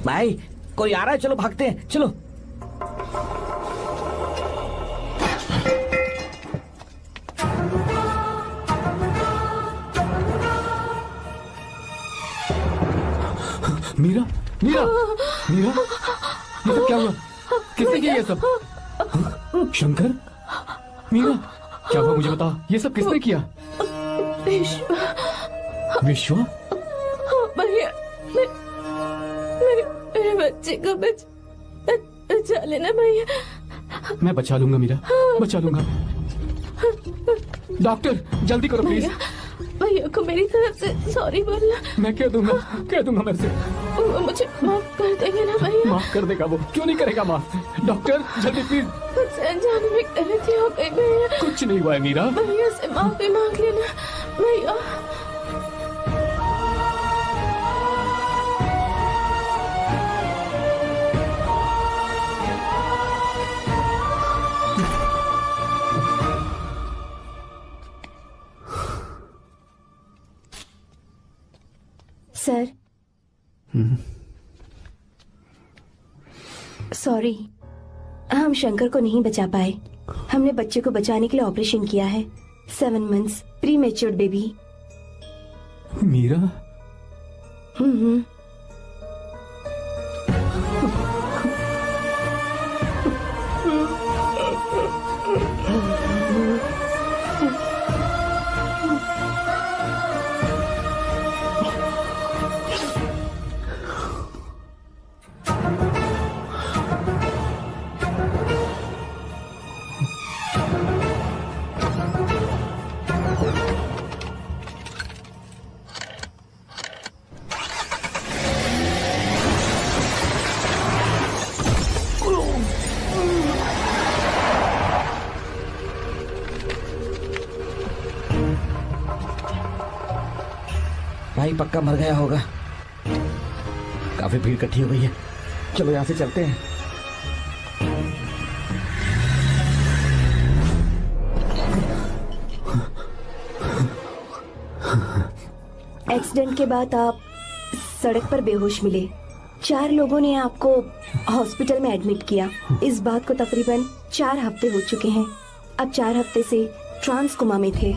भाई कोई आ रहा है, चलो भागते हैं, चलो। मीरा, मीरा, मीरा, ये सब क्या हुआ? किसने किया ये सब? शंकर, मीरा, क्या हुआ मुझे बताओ, ये सब किसने किया? विश्वा? भैया, मेरे बच्चे को बचा लेना भैया। मैं बचा लूंगा मीरा, बचा लूंगा। डॉक्टर जल्दी करो प्लीज। भैया को मेरी तरफ से सॉरी बोलना। मैं कह दूंगा मेरे से। वो मुझे माफ कर देंगे ना भैया? माफ कर देगा वो, क्यों नहीं करेगा माफ? डॉक्टर जल्दी प्लीज। मुझसे अनजाने में गलती हो गई भैया। कुछ नहीं हुआ है मीरा। भैया से माफी मांग लेना भैया। सर, सॉरी, हम शंकर को नहीं बचा पाए। हमने बच्चे को बचाने के लिए ऑपरेशन किया है। 7 months prematured baby. Meera? भाई पक्का मर गया होगा। काफी भीड़ इकट्ठी हो गई है, चलो यहाँ से चलते हैं। एक्सीडेंट के बाद आप सड़क पर बेहोश मिले। 4 लोगों ने आपको हॉस्पिटल में एडमिट किया। इस बात को तकरीबन 4 हफ्ते हो चुके हैं। अब 4 हफ्ते से ट्रांस कोमा में थे।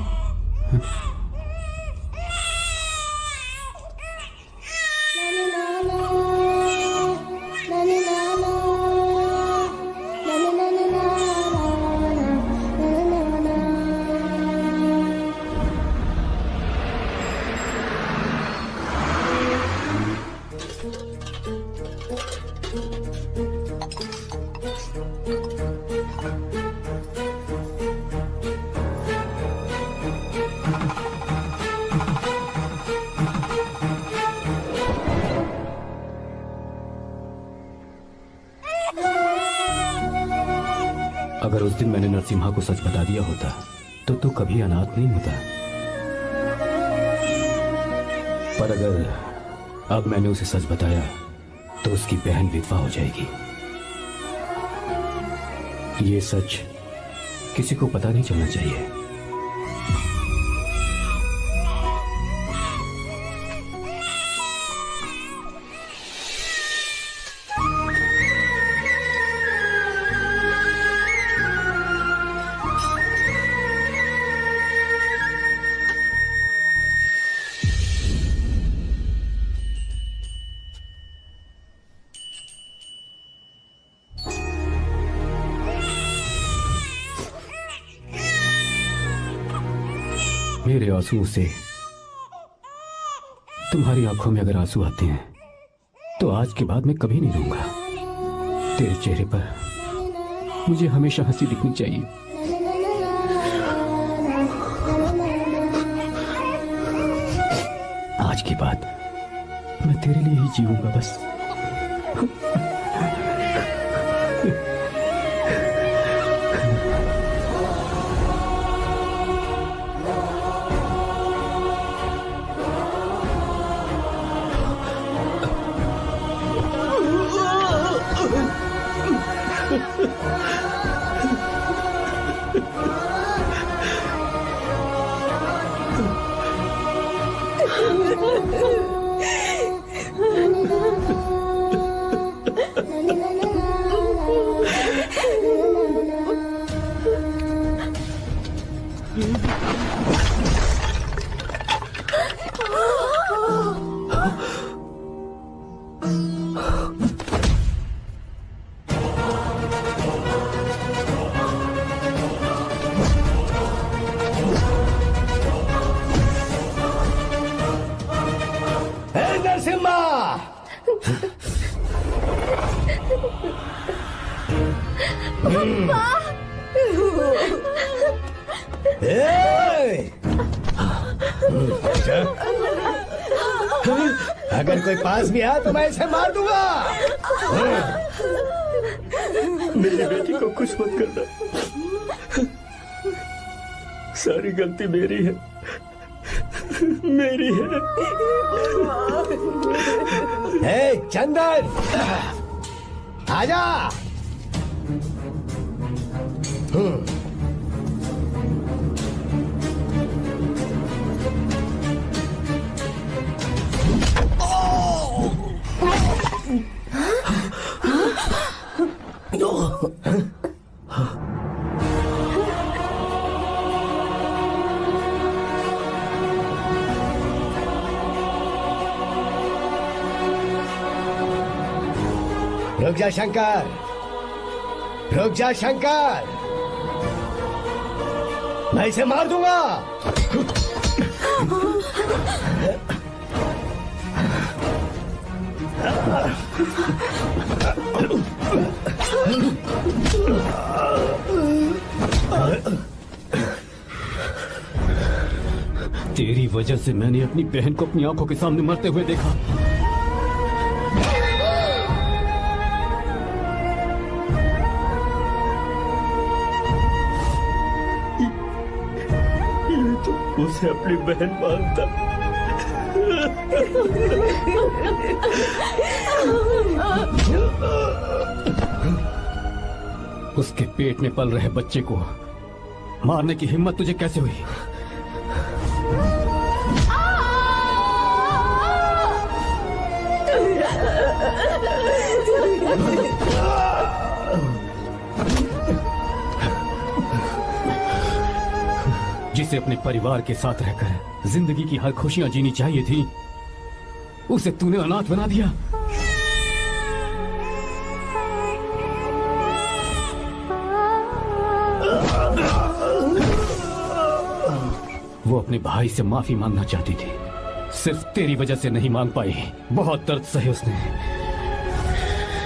उस दिन मैंने नरसिम्हा को सच बता दिया होता तो तू कभी अनाथ नहीं होता। पर अगर अब मैंने उसे सच बताया तो उसकी बहन विधवा हो जाएगी। ये सच किसी को पता नहीं चलना चाहिए। मेरे आंसुओं से तुम्हारी आंखों में अगर आंसू आते हैं तो आज के बाद मैं कभी नहीं रोऊंगा। तेरे चेहरे पर मुझे हमेशा हंसी दिखनी चाहिए। आज के बाद मैं तेरे लिए ही जीऊंगा बस। अगर कोई पास भी आया तो मैं इसे मार दूंगा। मेरी बेटी को कुछ मत करना, सारी गलती मेरी है, मेरी है। हे चंदन, आजा। रुक जा शंकर, रुक जा शंकर, मैं इसे मार दूंगा। तेरी वजह से मैंने अपनी बहन को अपनी आंखों के सामने मरते हुए देखा। उसे अपनी बहन मानता। उसके पेट में पल रहे बच्चे को मारने की हिम्मत तुझे कैसे हुई? जिसे अपने परिवार के साथ रहकर जिंदगी की हर खुशियां जीनी चाहिए थी, उसे तूने अनाथ बना दिया। वो अपने भाई से माफी मांगना चाहती थी, सिर्फ तेरी वजह से नहीं मांग पाई। बहुत दर्द सहे उसने।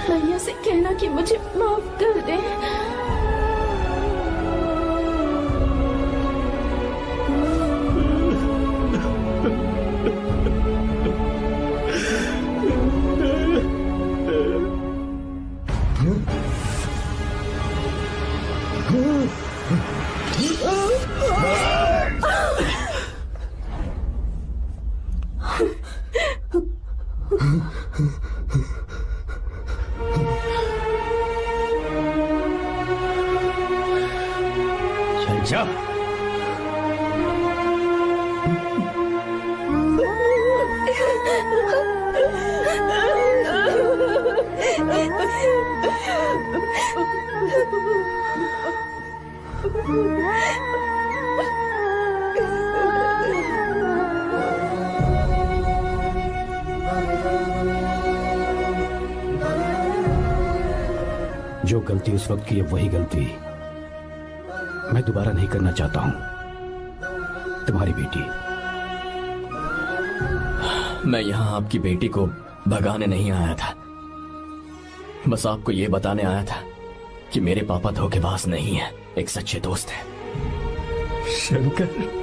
भैया से कहना कि मुझे माफ कर दे। Hmm. जो गलती उस वक्त की है वही गलती मैं दोबारा नहीं करना चाहता हूं। तुम्हारी बेटी। मैं यहाँ आपकी बेटी को भगाने नहीं आया था, बस आपको ये बताने आया था कि मेरे पापा धोखेबाज नहीं है, एक सच्चे दोस्त है। शंकर,